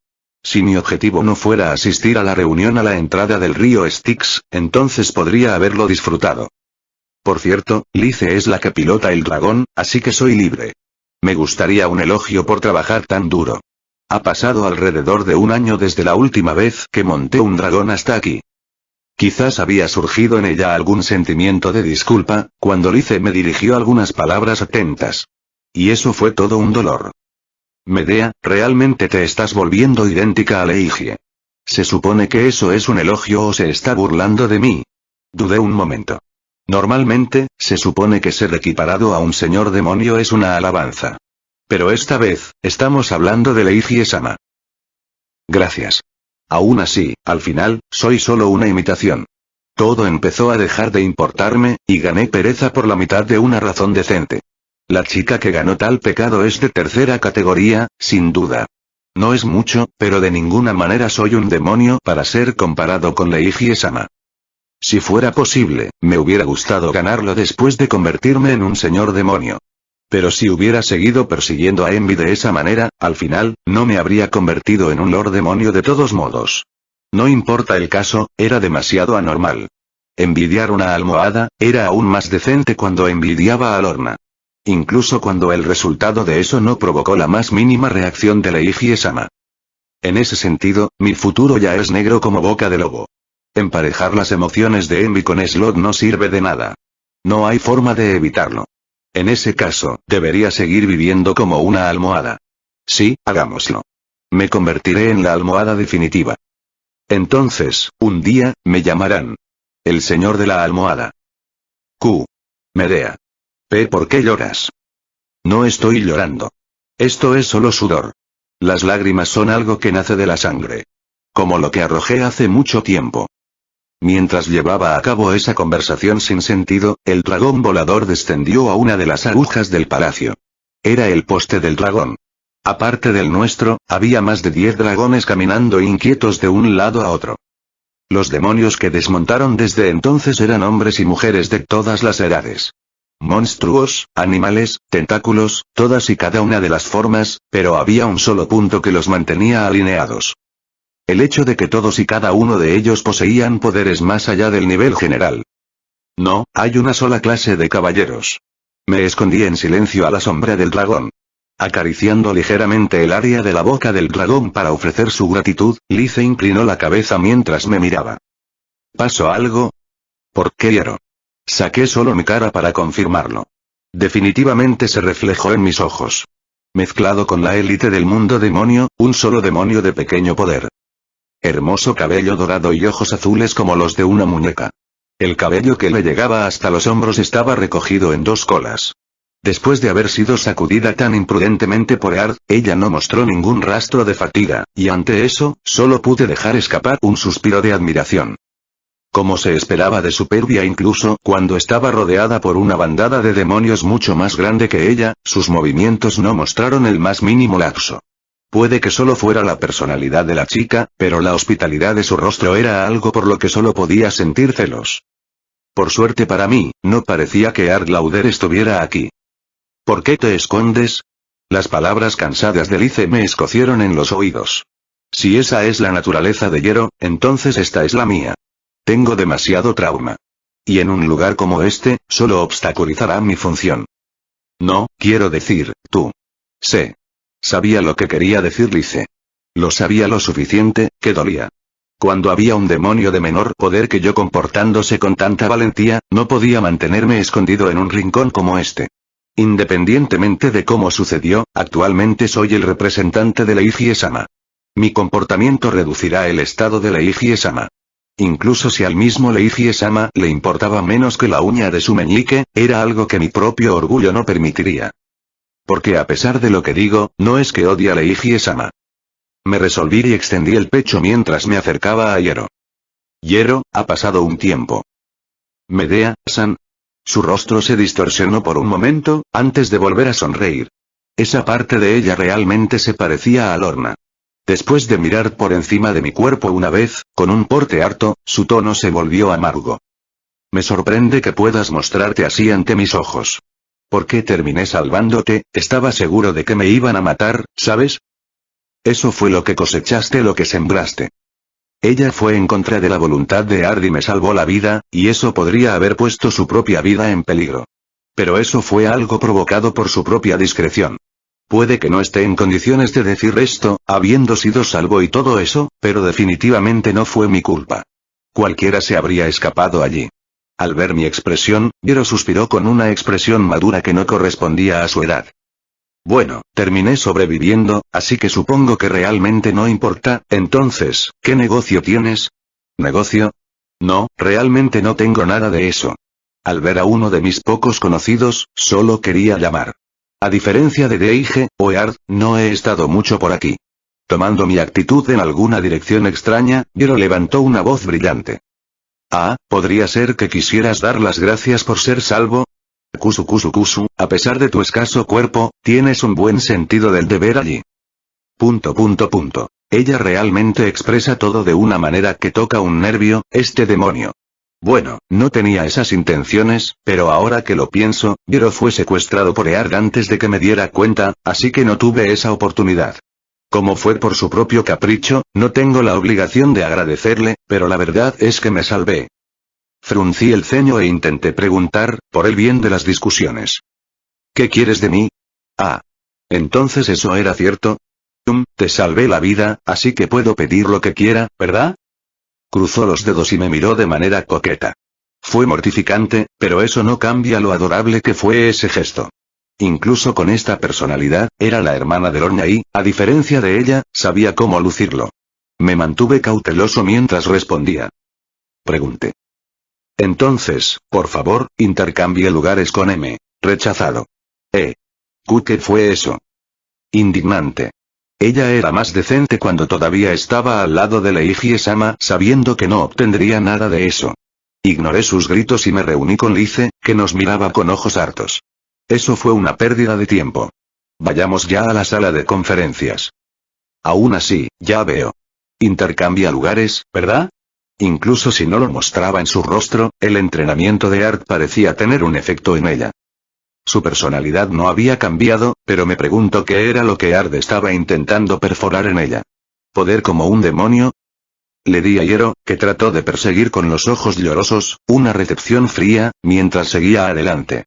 Si mi objetivo no fuera asistir a la reunión a la entrada del río Styx, entonces podría haberlo disfrutado. Por cierto, Lice es la que pilota el dragón, así que soy libre. Me gustaría un elogio por trabajar tan duro. Ha pasado alrededor de un año desde la última vez que monté un dragón hasta aquí. Quizás había surgido en ella algún sentimiento de disculpa, cuando Lice me dirigió algunas palabras atentas. Y eso fue todo un dolor. Medea, realmente te estás volviendo idéntica a Leigie. ¿Se supone que eso es un elogio o se está burlando de mí? Dudé un momento. Normalmente, se supone que ser equiparado a un señor demonio es una alabanza. Pero esta vez, estamos hablando de Leigie-sama. Gracias. Aún así, al final, soy solo una imitación. Todo empezó a dejar de importarme, y gané pereza por la mitad de una razón decente. La chica que ganó tal pecado es de tercera categoría, sin duda. No es mucho, pero de ninguna manera soy un demonio para ser comparado con Leigie-sama. Si fuera posible, me hubiera gustado ganarlo después de convertirme en un señor demonio. Pero si hubiera seguido persiguiendo a Envy de esa manera, al final, no me habría convertido en un Lord Demonio de todos modos. No importa el caso, era demasiado anormal. Envidiar una almohada, era aún más decente cuando envidiaba a Lorna. Incluso cuando el resultado de eso no provocó la más mínima reacción de Leiji-sama. En ese sentido, mi futuro ya es negro como boca de lobo. Emparejar las emociones de Envy con Slot no sirve de nada. No hay forma de evitarlo. En ese caso, debería seguir viviendo como una almohada. Sí, hagámoslo. Me convertiré en la almohada definitiva. Entonces, un día, me llamarán el señor de la almohada. Q. Medea. P. ¿Por qué lloras? No estoy llorando. Esto es solo sudor. Las lágrimas son algo que nace de la sangre. Como lo que arrojé hace mucho tiempo. Mientras llevaba a cabo esa conversación sin sentido, el dragón volador descendió a una de las agujas del palacio. Era el poste del dragón. Aparte del nuestro, había más de 10 dragones caminando inquietos de un lado a otro. Los demonios que desmontaron desde entonces eran hombres y mujeres de todas las edades. Monstruos, animales, tentáculos, todas y cada una de las formas, pero había un solo punto que los mantenía alineados. El hecho de que todos y cada uno de ellos poseían poderes más allá del nivel general. No, hay una sola clase de caballeros. Me escondí en silencio a la sombra del dragón. Acariciando ligeramente el área de la boca del dragón para ofrecer su gratitud, Lice inclinó la cabeza mientras me miraba. ¿Pasó algo? ¿Por qué lloro? Saqué solo mi cara para confirmarlo. Definitivamente se reflejó en mis ojos. Mezclado con la élite del mundo demonio, un solo demonio de pequeño poder. Hermoso cabello dorado y ojos azules como los de una muñeca. El cabello que le llegaba hasta los hombros estaba recogido en 2 colas. Después de haber sido sacudida tan imprudentemente por Ard, ella no mostró ningún rastro de fatiga, y ante eso, solo pude dejar escapar un suspiro de admiración. Como se esperaba de Superbia incluso cuando estaba rodeada por una bandada de demonios mucho más grande que ella, sus movimientos no mostraron el más mínimo lapso. Puede que solo fuera la personalidad de la chica, pero la hospitalidad de su rostro era algo por lo que solo podía sentir celos. Por suerte para mí, no parecía que Ard Lauder estuviera aquí. ¿Por qué te escondes? Las palabras cansadas de Lice me escocieron en los oídos. Si esa es la naturaleza de Hiero, entonces esta es la mía. Tengo demasiado trauma. Y en un lugar como este, solo obstaculizará mi función. No, quiero decir, tú. Sé. Sabía lo que quería decir Lice. Lo sabía lo suficiente, que dolía. Cuando había un demonio de menor poder que yo comportándose con tanta valentía, no podía mantenerme escondido en un rincón como este. Independientemente de cómo sucedió, actualmente soy el representante de Leiji-sama. Mi comportamiento reducirá el estado de Leiji-sama. Incluso si al mismo Leiji-sama le importaba menos que la uña de su meñique, era algo que mi propio orgullo no permitiría. Porque a pesar de lo que digo, no es que odie a Leiji-sama. Me resolví y extendí el pecho mientras me acercaba a Hiero. Hiero, ha pasado un tiempo. Medea-san. Su rostro se distorsionó por un momento, antes de volver a sonreír. Esa parte de ella realmente se parecía a Lorna. Después de mirar por encima de mi cuerpo una vez, con un porte harto, su tono se volvió amargo. Me sorprende que puedas mostrarte así ante mis ojos. ¿Por qué terminé salvándote? Estaba seguro de que me iban a matar, ¿sabes? Eso fue lo que cosechaste, lo que sembraste. Ella fue en contra de la voluntad de Ard y me salvó la vida, y eso podría haber puesto su propia vida en peligro. Pero eso fue algo provocado por su propia discreción. Puede que no esté en condiciones de decir esto, habiendo sido salvo y todo eso, pero definitivamente no fue mi culpa. Cualquiera se habría escapado allí. Al ver mi expresión, Hiero suspiró con una expresión madura que no correspondía a su edad. Bueno, terminé sobreviviendo, así que supongo que realmente no importa. Entonces, ¿qué negocio tienes? ¿Negocio? No, realmente no tengo nada de eso. Al ver a uno de mis pocos conocidos, solo quería llamar. A diferencia de Deige, o Ard, no he estado mucho por aquí. Tomando mi actitud en alguna dirección extraña, Hiero levantó una voz brillante. Ah, ¿podría ser que quisieras dar las gracias por ser salvo? Kusu, a pesar de tu escaso cuerpo, tienes un buen sentido del deber allí. Ella realmente expresa todo de una manera que toca un nervio, este demonio. Bueno, no tenía esas intenciones, pero ahora que lo pienso, Gero fue secuestrado por Earl antes de que me diera cuenta, así que no tuve esa oportunidad. Como fue por su propio capricho, no tengo la obligación de agradecerle, pero la verdad es que me salvé. Fruncí el ceño e intenté preguntar, por el bien de las discusiones. ¿Qué quieres de mí? Ah. Entonces eso era cierto. Te salvé la vida, así que puedo pedir lo que quiera, ¿verdad? Cruzó los dedos y me miró de manera coqueta. Fue mortificante, pero eso no cambia lo adorable que fue ese gesto. Incluso con esta personalidad, era la hermana de Lorna y, a diferencia de ella, sabía cómo lucirlo. Me mantuve cauteloso mientras respondía. Pregunté. Entonces, por favor, intercambie lugares con M. Rechazado. ¿Qué fue eso? Indignante. Ella era más decente cuando todavía estaba al lado de Leiji-sama, sabiendo que no obtendría nada de eso. Ignoré sus gritos y me reuní con Lice, que nos miraba con ojos hartos. Eso fue una pérdida de tiempo. Vayamos ya a la sala de conferencias. Aún así, ya veo. Intercambia lugares, ¿verdad? Incluso si no lo mostraba en su rostro, el entrenamiento de Art parecía tener un efecto en ella. Su personalidad no había cambiado, pero me pregunto qué era lo que Ard estaba intentando perforar en ella. ¿Poder como un demonio? Le di a Gero, que trató de perseguir con los ojos llorosos, una recepción fría, mientras seguía adelante.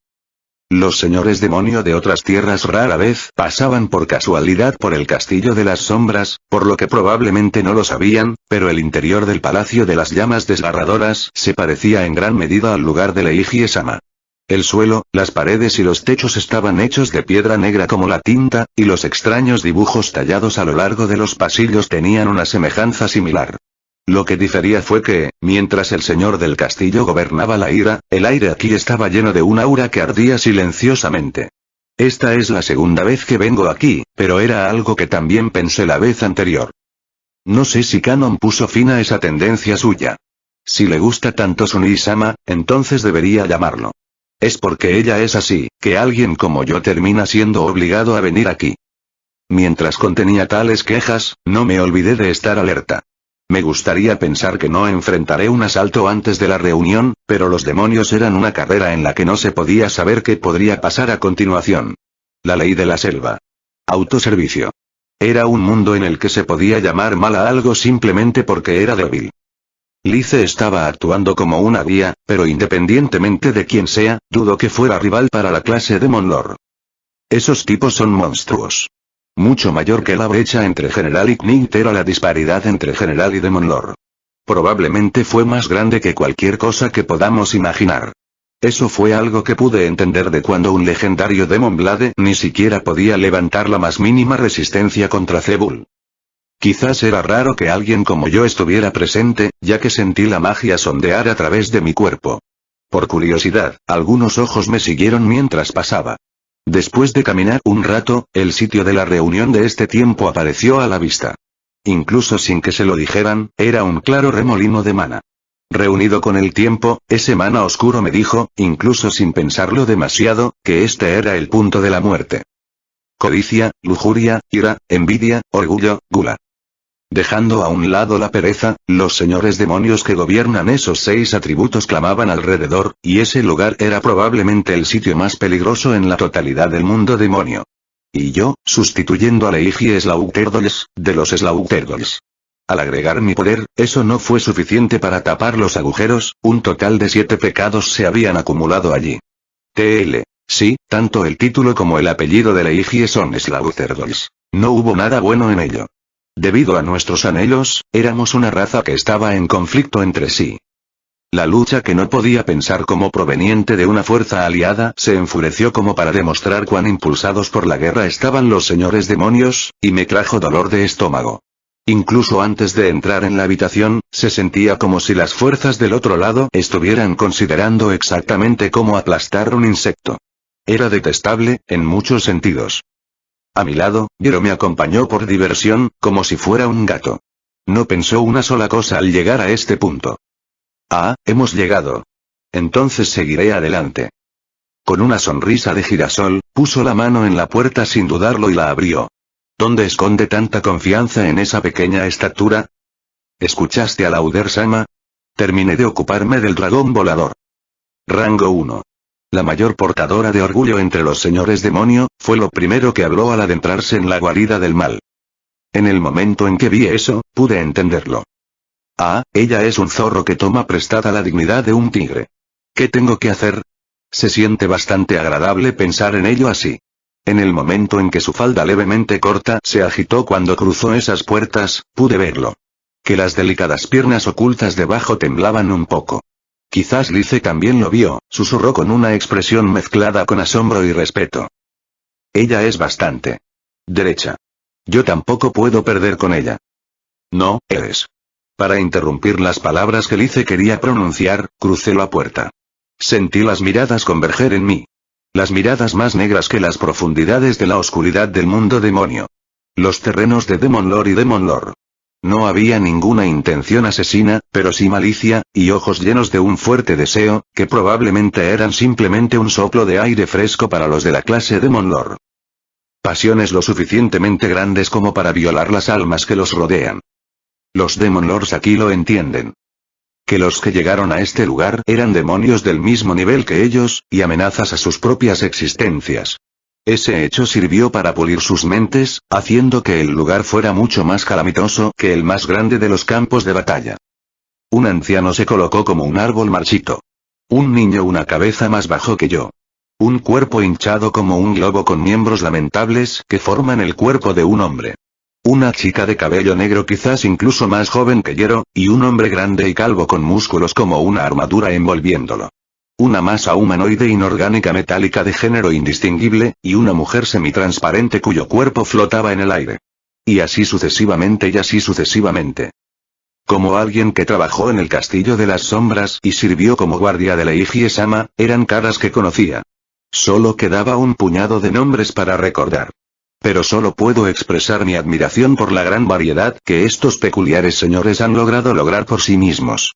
Los señores demonio de otras tierras rara vez pasaban por casualidad por el castillo de las sombras, por lo que probablemente no lo sabían, pero el interior del palacio de las llamas desgarradoras se parecía en gran medida al lugar de Leiji-sama. El suelo, las paredes y los techos estaban hechos de piedra negra como la tinta, y los extraños dibujos tallados a lo largo de los pasillos tenían una semejanza similar. Lo que difería fue que, mientras el señor del castillo gobernaba la ira, el aire aquí estaba lleno de un aura que ardía silenciosamente. Esta es la segunda vez que vengo aquí, pero era algo que también pensé la vez anterior. No sé si Kanon puso fin a esa tendencia suya. Si le gusta tanto Suni-sama, entonces debería llamarlo. Es porque ella es así, que alguien como yo termina siendo obligado a venir aquí. Mientras contenía tales quejas, no me olvidé de estar alerta. Me gustaría pensar que no enfrentaré un asalto antes de la reunión, pero los demonios eran una carrera en la que no se podía saber qué podría pasar a continuación. La ley de la selva. Autoservicio. Era un mundo en el que se podía llamar mal a algo simplemente porque era débil. Lice estaba actuando como una guía, pero independientemente de quién sea, dudo que fuera rival para la clase de Monlor. Esos tipos son monstruos. Mucho mayor que la brecha entre General y Knight era la disparidad entre General y Demon Lord. Probablemente fue más grande que cualquier cosa que podamos imaginar. Eso fue algo que pude entender de cuando un legendario Demon Blade ni siquiera podía levantar la más mínima resistencia contra Zebul. Quizás era raro que alguien como yo estuviera presente, ya que sentí la magia sondear a través de mi cuerpo. Por curiosidad, algunos ojos me siguieron mientras pasaba. Después de caminar un rato, el sitio de la reunión de este tiempo apareció a la vista. Incluso sin que se lo dijeran, era un claro remolino de mana. Reunido con el tiempo, ese mana oscuro me dijo, incluso sin pensarlo demasiado, que este era el punto de la muerte. Codicia, lujuria, ira, envidia, orgullo, gula. Dejando a un lado la pereza, los señores demonios que gobiernan esos 6 atributos clamaban alrededor, y ese lugar era probablemente el sitio más peligroso en la totalidad del mundo demonio. Y yo, sustituyendo a Leiji Slaughterdols, de los Slaughterdols. Al agregar mi poder, eso no fue suficiente para tapar los agujeros, un total de 7 pecados se habían acumulado allí. Sí, tanto el título como el apellido de Leiji son Slaughterdols. No hubo nada bueno en ello. Debido a nuestros anhelos, éramos una raza que estaba en conflicto entre sí. La lucha que no podía pensar como proveniente de una fuerza aliada se enfureció como para demostrar cuán impulsados por la guerra estaban los señores demonios, y me trajo dolor de estómago. Incluso antes de entrar en la habitación, se sentía como si las fuerzas del otro lado estuvieran considerando exactamente cómo aplastar un insecto. Era detestable, en muchos sentidos. A mi lado, Gero me acompañó por diversión, como si fuera un gato. No pensó una sola cosa al llegar a este punto. Ah, hemos llegado. Entonces seguiré adelante. Con una sonrisa de girasol, puso la mano en la puerta sin dudarlo y la abrió. ¿Dónde esconde tanta confianza en esa pequeña estatura? ¿Escuchaste a Lauder-sama? Terminé de ocuparme del dragón volador. Rango 1. La mayor portadora de orgullo entre los señores demonio, fue lo primero que habló al adentrarse en la guarida del mal. En el momento en que vi eso, pude entenderlo. Ah, ella es un zorro que toma prestada la dignidad de un tigre. ¿Qué tengo que hacer? Se siente bastante agradable pensar en ello así. En el momento en que su falda levemente corta se agitó cuando cruzó esas puertas, pude verlo. Que las delicadas piernas ocultas debajo temblaban un poco. Quizás Lice también lo vio, susurró con una expresión mezclada con asombro y respeto. Ella es bastante derecha. Yo tampoco puedo perder con ella. No, eres. Para interrumpir las palabras que Lice quería pronunciar, crucé la puerta. Sentí las miradas converger en mí. Las miradas más negras que las profundidades de la oscuridad del mundo demonio. Los terrenos de Demon Lord y Demon Lord. No había ninguna intención asesina, pero sí malicia, y ojos llenos de un fuerte deseo, que probablemente eran simplemente un soplo de aire fresco para los de la clase Demon Lord. Pasiones lo suficientemente grandes como para violar las almas que los rodean. Los Demon Lords aquí lo entienden. Que los que llegaron a este lugar eran demonios del mismo nivel que ellos, y amenazas a sus propias existencias. Ese hecho sirvió para pulir sus mentes, haciendo que el lugar fuera mucho más calamitoso que el más grande de los campos de batalla. Un anciano se colocó como un árbol marchito. Un niño una cabeza más bajo que yo. Un cuerpo hinchado como un globo con miembros lamentables que forman el cuerpo de un hombre. Una chica de cabello negro quizás incluso más joven que Yero, y un hombre grande y calvo con músculos como una armadura envolviéndolo. Una masa humanoide inorgánica metálica de género indistinguible, y una mujer semitransparente cuyo cuerpo flotaba en el aire. Y así sucesivamente y así sucesivamente. Como alguien que trabajó en el Castillo de las Sombras y sirvió como guardia de Leiji-sama, eran caras que conocía. Solo quedaba un puñado de nombres para recordar. Pero solo puedo expresar mi admiración por la gran variedad que estos peculiares señores han logrado lograr por sí mismos.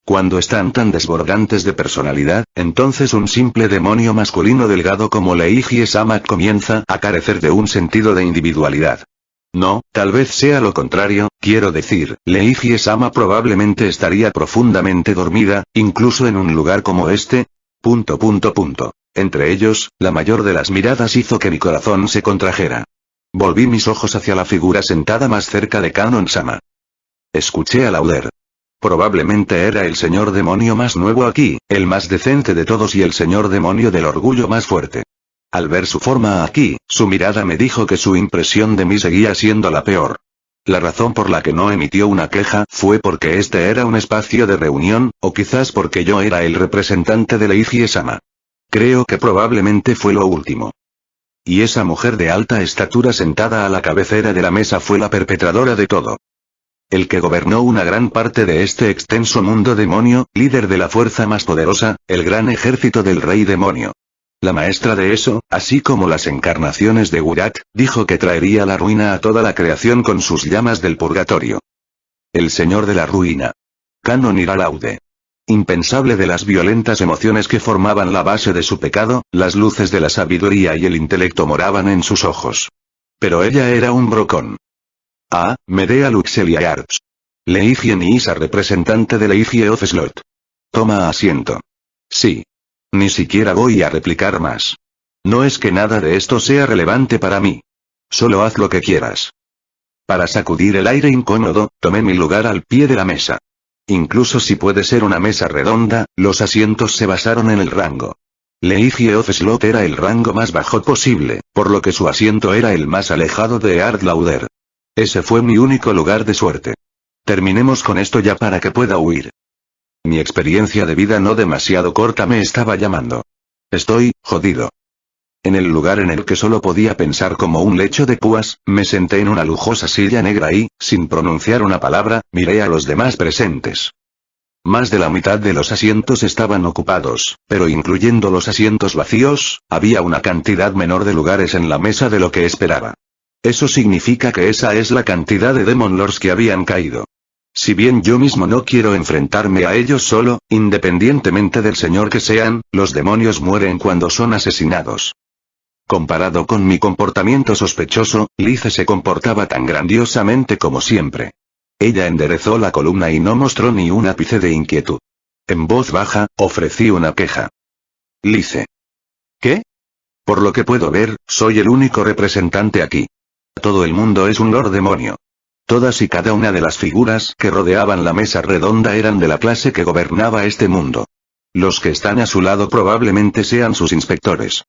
Cuando están tan desbordantes de personalidad, entonces un simple demonio masculino delgado como Leiji-sama comienza a carecer de un sentido de individualidad. No, tal vez sea lo contrario, quiero decir, Leiji-sama probablemente estaría profundamente dormida, incluso en un lugar como este. Entre ellos, la mayor de las miradas hizo que mi corazón se contrajera. Volví mis ojos hacia la figura sentada más cerca de Kanon-sama. Escuché a Lauder. Probablemente era el señor demonio más nuevo aquí, el más decente de todos y el señor demonio del orgullo más fuerte. Al ver su forma aquí, su mirada me dijo que su impresión de mí seguía siendo la peor. La razón por la que no emitió una queja fue porque este era un espacio de reunión, o quizás porque yo era el representante de Leiji-sama. Creo que probablemente fue lo último. Y esa mujer de alta estatura sentada a la cabecera de la mesa fue la perpetradora de todo. El que gobernó una gran parte de este extenso mundo demonio, líder de la fuerza más poderosa, el gran ejército del rey demonio. La maestra de eso, así como las encarnaciones de Gurat, dijo que traería la ruina a toda la creación con sus llamas del purgatorio. El señor de la ruina. Kanon Iralaude. Impensable de las violentas emociones que formaban la base de su pecado, las luces de la sabiduría y el intelecto moraban en sus ojos. Pero ella era un brocón. Ah, Medea Luxelia Arts. Leiji Niisa representante de Leiji of Slot. Toma asiento. Sí. Ni siquiera voy a replicar más. No es que nada de esto sea relevante para mí. Solo haz lo que quieras. Para sacudir el aire incómodo, tomé mi lugar al pie de la mesa. Incluso si puede ser una mesa redonda, los asientos se basaron en el rango. Leiji of Slot era el rango más bajo posible, por lo que su asiento era el más alejado de Ard Lauder. Ese fue mi único lugar de suerte. Terminemos con esto ya para que pueda huir. Mi experiencia de vida no demasiado corta me estaba llamando. Estoy jodido. En el lugar en el que solo podía pensar como un lecho de púas, me senté en una lujosa silla negra y, sin pronunciar una palabra, miré a los demás presentes. Más de la mitad de los asientos estaban ocupados, pero incluyendo los asientos vacíos, había una cantidad menor de lugares en la mesa de lo que esperaba. Eso significa que esa es la cantidad de Demon Lords que habían caído. Si bien yo mismo no quiero enfrentarme a ellos solo, independientemente del señor que sean, los demonios mueren cuando son asesinados. Comparado con mi comportamiento sospechoso, Lice se comportaba tan grandiosamente como siempre. Ella enderezó la columna y no mostró ni un ápice de inquietud. En voz baja, ofrecí una queja. Lice. ¿Qué? Por lo que puedo ver, soy el único representante aquí. Todo el mundo es un Lord Demonio. Todas y cada una de las figuras que rodeaban la mesa redonda eran de la clase que gobernaba este mundo. Los que están a su lado probablemente sean sus inspectores.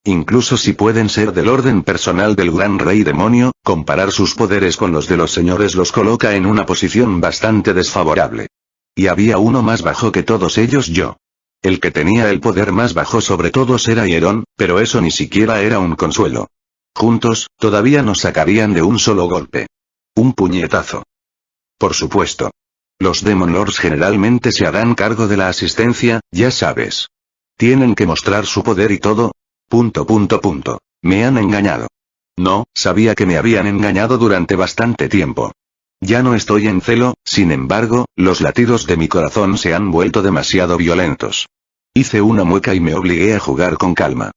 Incluso si pueden ser del orden personal del Gran Rey Demonio, comparar sus poderes con los de los señores los coloca en una posición bastante desfavorable. Y había uno más bajo que todos ellos, yo. El que tenía el poder más bajo sobre todos era Hierón, pero eso ni siquiera era un consuelo. Juntos, todavía nos sacarían de un solo golpe. Un puñetazo. Por supuesto. Los Demon Lords generalmente se harán cargo de la asistencia, ya sabes. Tienen que mostrar su poder y todo. ... Me han engañado. No, sabía que me habían engañado durante bastante tiempo. Ya no estoy en celo, sin embargo, los latidos de mi corazón se han vuelto demasiado violentos. Hice una mueca y me obligué a jugar con calma.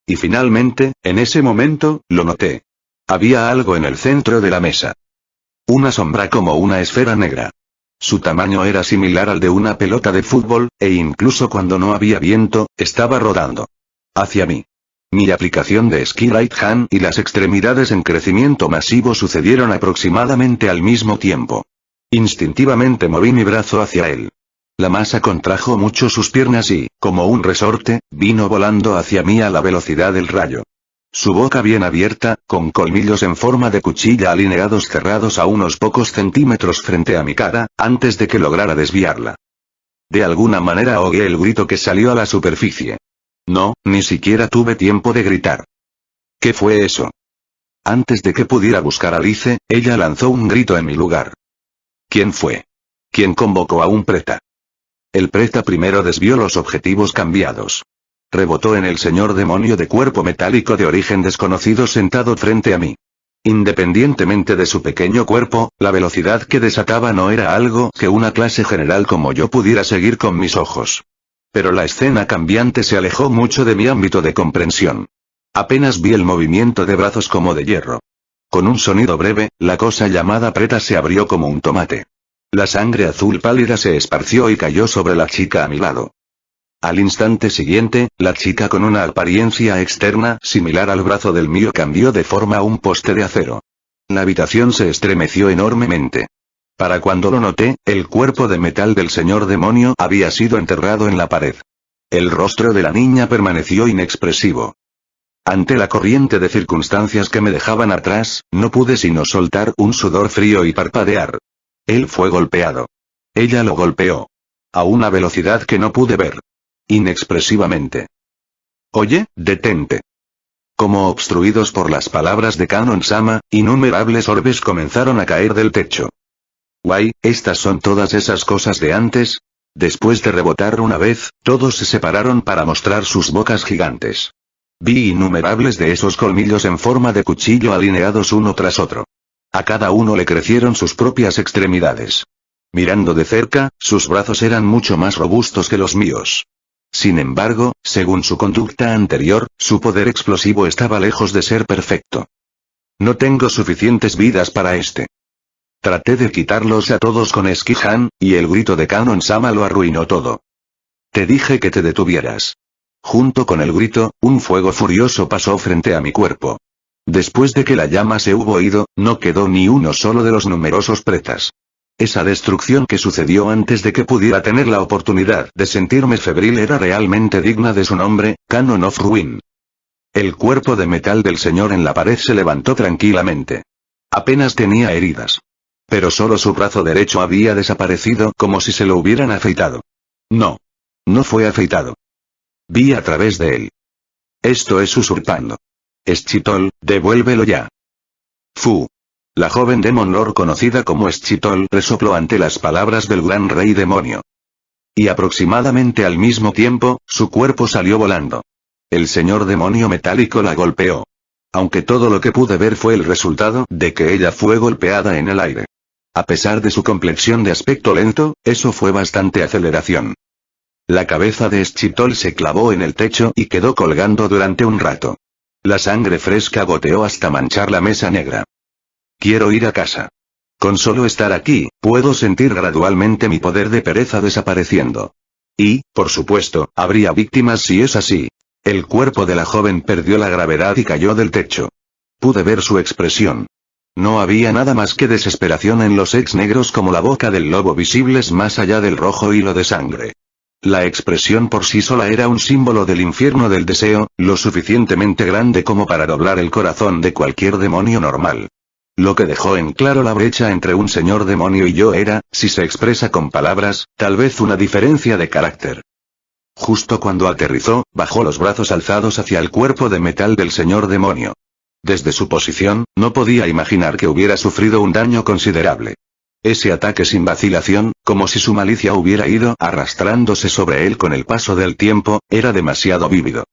Y finalmente, en ese momento, lo noté. Había algo en el centro de la mesa. Una sombra como una esfera negra. Su tamaño era similar al de una pelota de fútbol, e incluso cuando no había viento, estaba rodando hacia mí. Mi aplicación de Ski Right Hand y las extremidades en crecimiento masivo sucedieron aproximadamente al mismo tiempo. Instintivamente moví mi brazo hacia él. La masa contrajo mucho sus piernas y, como un resorte, vino volando hacia mí a la velocidad del rayo. Su boca bien abierta, con colmillos en forma de cuchilla alineados cerrados a unos pocos centímetros frente a mi cara, antes de que lograra desviarla. De alguna manera ahogué el grito que salió a la superficie. No, ni siquiera tuve tiempo de gritar. ¿Qué fue eso? Antes de que pudiera buscar a Lice, ella lanzó un grito en mi lugar. ¿Quién fue? ¿Quién convocó a un preta? El preta primero desvió los objetivos cambiados. Rebotó en el señor demonio de cuerpo metálico de origen desconocido sentado frente a mí. Independientemente de su pequeño cuerpo, la velocidad que desataba no era algo que una clase general como yo pudiera seguir con mis ojos. Pero la escena cambiante se alejó mucho de mi ámbito de comprensión. Apenas vi el movimiento de brazos como de hierro. Con un sonido breve, la cosa llamada preta se abrió como un tomate. La sangre azul pálida se esparció y cayó sobre la chica a mi lado. Al instante siguiente, la chica con una apariencia externa similar al brazo del mío cambió de forma a un poste de acero. La habitación se estremeció enormemente. Para cuando lo noté, el cuerpo de metal del señor demonio había sido enterrado en la pared. El rostro de la niña permaneció inexpresivo. Ante la corriente de circunstancias que me dejaban atrás, no pude sino soltar un sudor frío y parpadear. Él fue golpeado. Ella lo golpeó. A una velocidad que no pude ver. Inexpresivamente. Oye, detente. Como obstruidos por las palabras de Kanon-sama, innumerables orbes comenzaron a caer del techo. Guay, ¿estas son todas esas cosas de antes? Después de rebotar una vez, todos se separaron para mostrar sus bocas gigantes. Vi innumerables de esos colmillos en forma de cuchillo alineados uno tras otro. A cada uno le crecieron sus propias extremidades. Mirando de cerca, sus brazos eran mucho más robustos que los míos. Sin embargo, según su conducta anterior, su poder explosivo estaba lejos de ser perfecto. No tengo suficientes vidas para este. Traté de quitarlos a todos con Ski-Han, y el grito de Kanon-sama lo arruinó todo. Te dije que te detuvieras. Junto con el grito, un fuego furioso pasó frente a mi cuerpo. Después de que la llama se hubo ido, no quedó ni uno solo de los numerosos pretas. Esa destrucción que sucedió antes de que pudiera tener la oportunidad de sentirme febril era realmente digna de su nombre, Canon of Ruin. El cuerpo de metal del señor en la pared se levantó tranquilamente. Apenas tenía heridas. Pero solo su brazo derecho había desaparecido como si se lo hubieran afeitado. No. No fue afeitado. Vi a través de él. Esto es usurpando. Schitol, devuélvelo ya. Fu. La joven Demon Lord conocida como Schitol resopló ante las palabras del gran rey demonio. Y aproximadamente al mismo tiempo, su cuerpo salió volando. El señor demonio metálico la golpeó. Aunque todo lo que pude ver fue el resultado de que ella fue golpeada en el aire. A pesar de su complexión de aspecto lento, eso fue bastante aceleración. La cabeza de Schitol se clavó en el techo y quedó colgando durante un rato. La sangre fresca goteó hasta manchar la mesa negra. Quiero ir a casa. Con solo estar aquí, puedo sentir gradualmente mi poder de pereza desapareciendo. Y, por supuesto, habría víctimas si es así. El cuerpo de la joven perdió la gravedad y cayó del techo. Pude ver su expresión. No había nada más que desesperación en los ex negros como la boca del lobo visibles más allá del rojo hilo de sangre. La expresión por sí sola era un símbolo del infierno del deseo, lo suficientemente grande como para doblar el corazón de cualquier demonio normal. Lo que dejó en claro la brecha entre un señor demonio y yo era, si se expresa con palabras, tal vez una diferencia de carácter. Justo cuando aterrizó, bajó los brazos alzados hacia el cuerpo de metal del señor demonio. Desde su posición, no podía imaginar que hubiera sufrido un daño considerable. Ese ataque sin vacilación, como si su malicia hubiera ido arrastrándose sobre él con el paso del tiempo, era demasiado vívido.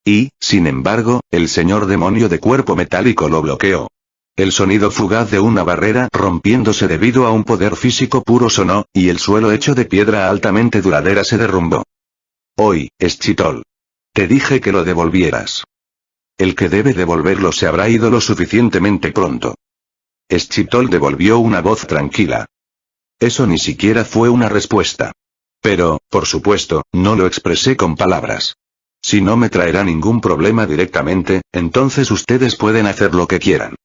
Y, sin embargo, el señor demonio de cuerpo metálico lo bloqueó. El sonido fugaz de una barrera rompiéndose debido a un poder físico puro sonó, y el suelo hecho de piedra altamente duradera se derrumbó. Hoy, Schitol. Te dije que lo devolvieras. El que debe devolverlo se habrá ido lo suficientemente pronto. Schitol devolvió una voz tranquila. Eso ni siquiera fue una respuesta. Pero, por supuesto, no lo expresé con palabras. Si no me traerá ningún problema directamente, entonces ustedes pueden hacer lo que quieran.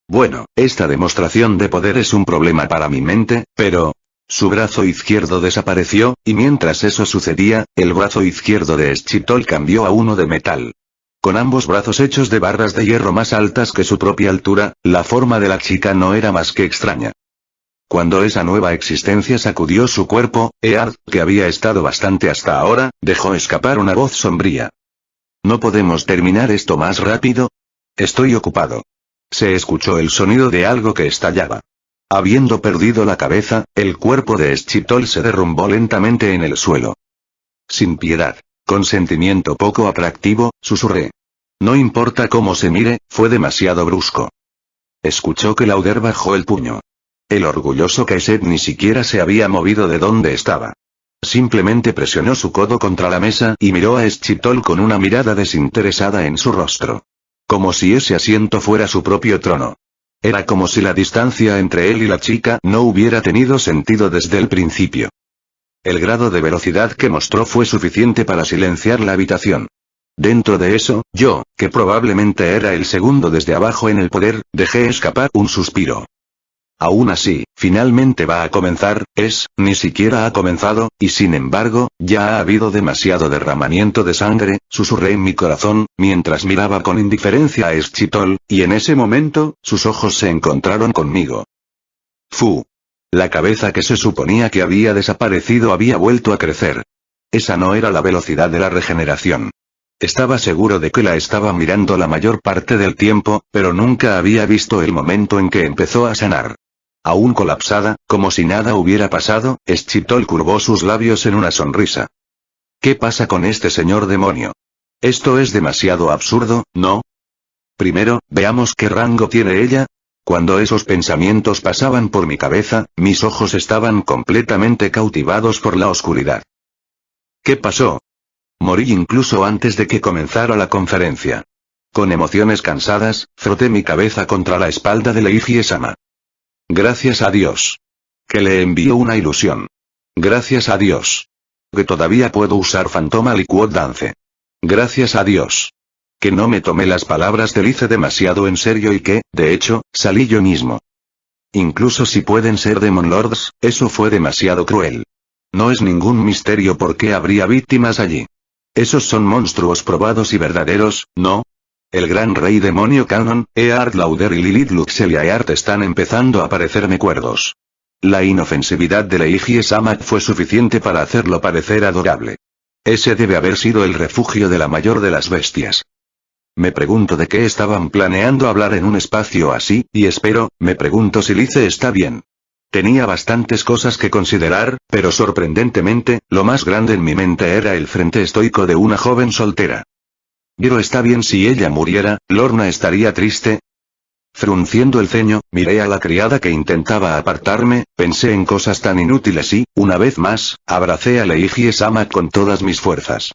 Bueno, esta demostración de poder es un problema para mi mente, pero... Su brazo izquierdo desapareció, y mientras eso sucedía, el brazo izquierdo de Schitol cambió a uno de metal. Con ambos brazos hechos de barras de hierro más altas que su propia altura, la forma de la chica no era más que extraña. Cuando esa nueva existencia sacudió su cuerpo, Eard, que había estado bastante hasta ahora, dejó escapar una voz sombría. ¿No podemos terminar esto más rápido? Estoy ocupado. Se escuchó el sonido de algo que estallaba. Habiendo perdido la cabeza, el cuerpo de Schitol se derrumbó lentamente en el suelo. Sin piedad. Con sentimiento poco atractivo, susurré. No importa cómo se mire, fue demasiado brusco. Escuchó que Lauder bajó el puño. El orgulloso Caesar ni siquiera se había movido de donde estaba. Simplemente presionó su codo contra la mesa y miró a Schitol con una mirada desinteresada en su rostro. Como si ese asiento fuera su propio trono. Era como si la distancia entre él y la chica no hubiera tenido sentido desde el principio. El grado de velocidad que mostró fue suficiente para silenciar la habitación. Dentro de eso, yo, que probablemente era el segundo desde abajo en el poder, dejé escapar un suspiro. Aún así, finalmente va a comenzar, ni siquiera ha comenzado, y sin embargo, ya ha habido demasiado derramamiento de sangre, susurré en mi corazón, mientras miraba con indiferencia a Schitol, y en ese momento, sus ojos se encontraron conmigo. Fu. La cabeza que se suponía que había desaparecido había vuelto a crecer. Esa no era la velocidad de la regeneración. Estaba seguro de que la estaba mirando la mayor parte del tiempo, pero nunca había visto el momento en que empezó a sanar. Aún colapsada, como si nada hubiera pasado, Schitol curvó sus labios en una sonrisa. ¿Qué pasa con este señor demonio? Esto es demasiado absurdo, ¿no? Primero, veamos qué rango tiene ella. Cuando esos pensamientos pasaban por mi cabeza, mis ojos estaban completamente cautivados por la oscuridad. ¿Qué pasó? Morí incluso antes de que comenzara la conferencia. Con emociones cansadas, froté mi cabeza contra la espalda de Leiji-sama. Gracias a Dios. Que le envió una ilusión. Gracias a Dios. Que todavía puedo usar Fantoma Liquid Dance. Gracias a Dios. Que no me tomé las palabras de Lice demasiado en serio y que, de hecho, salí yo mismo. Incluso si pueden ser Demon Lords, eso fue demasiado cruel. No es ningún misterio por qué habría víctimas allí. Esos son monstruos probados y verdaderos, ¿no? El gran rey demonio Canon, Eard Lauder y Lilith Luxeliaart están empezando a parecerme cuerdos. La inofensividad de Leiji-sama fue suficiente para hacerlo parecer adorable. Ese debe haber sido el refugio de la mayor de las bestias. Me pregunto de qué estaban planeando hablar en un espacio así, y me pregunto si Lice está bien. Tenía bastantes cosas que considerar, pero sorprendentemente, lo más grande en mi mente era el frente estoico de una joven soltera. Pero está bien si ella muriera, Lorna estaría triste. Frunciendo el ceño, miré a la criada que intentaba apartarme, pensé en cosas tan inútiles y, una vez más, abracé a Leiji-sama con todas mis fuerzas.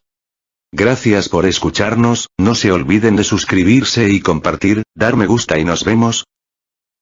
Gracias por escucharnos, no se olviden de suscribirse y compartir, dar me gusta y nos vemos,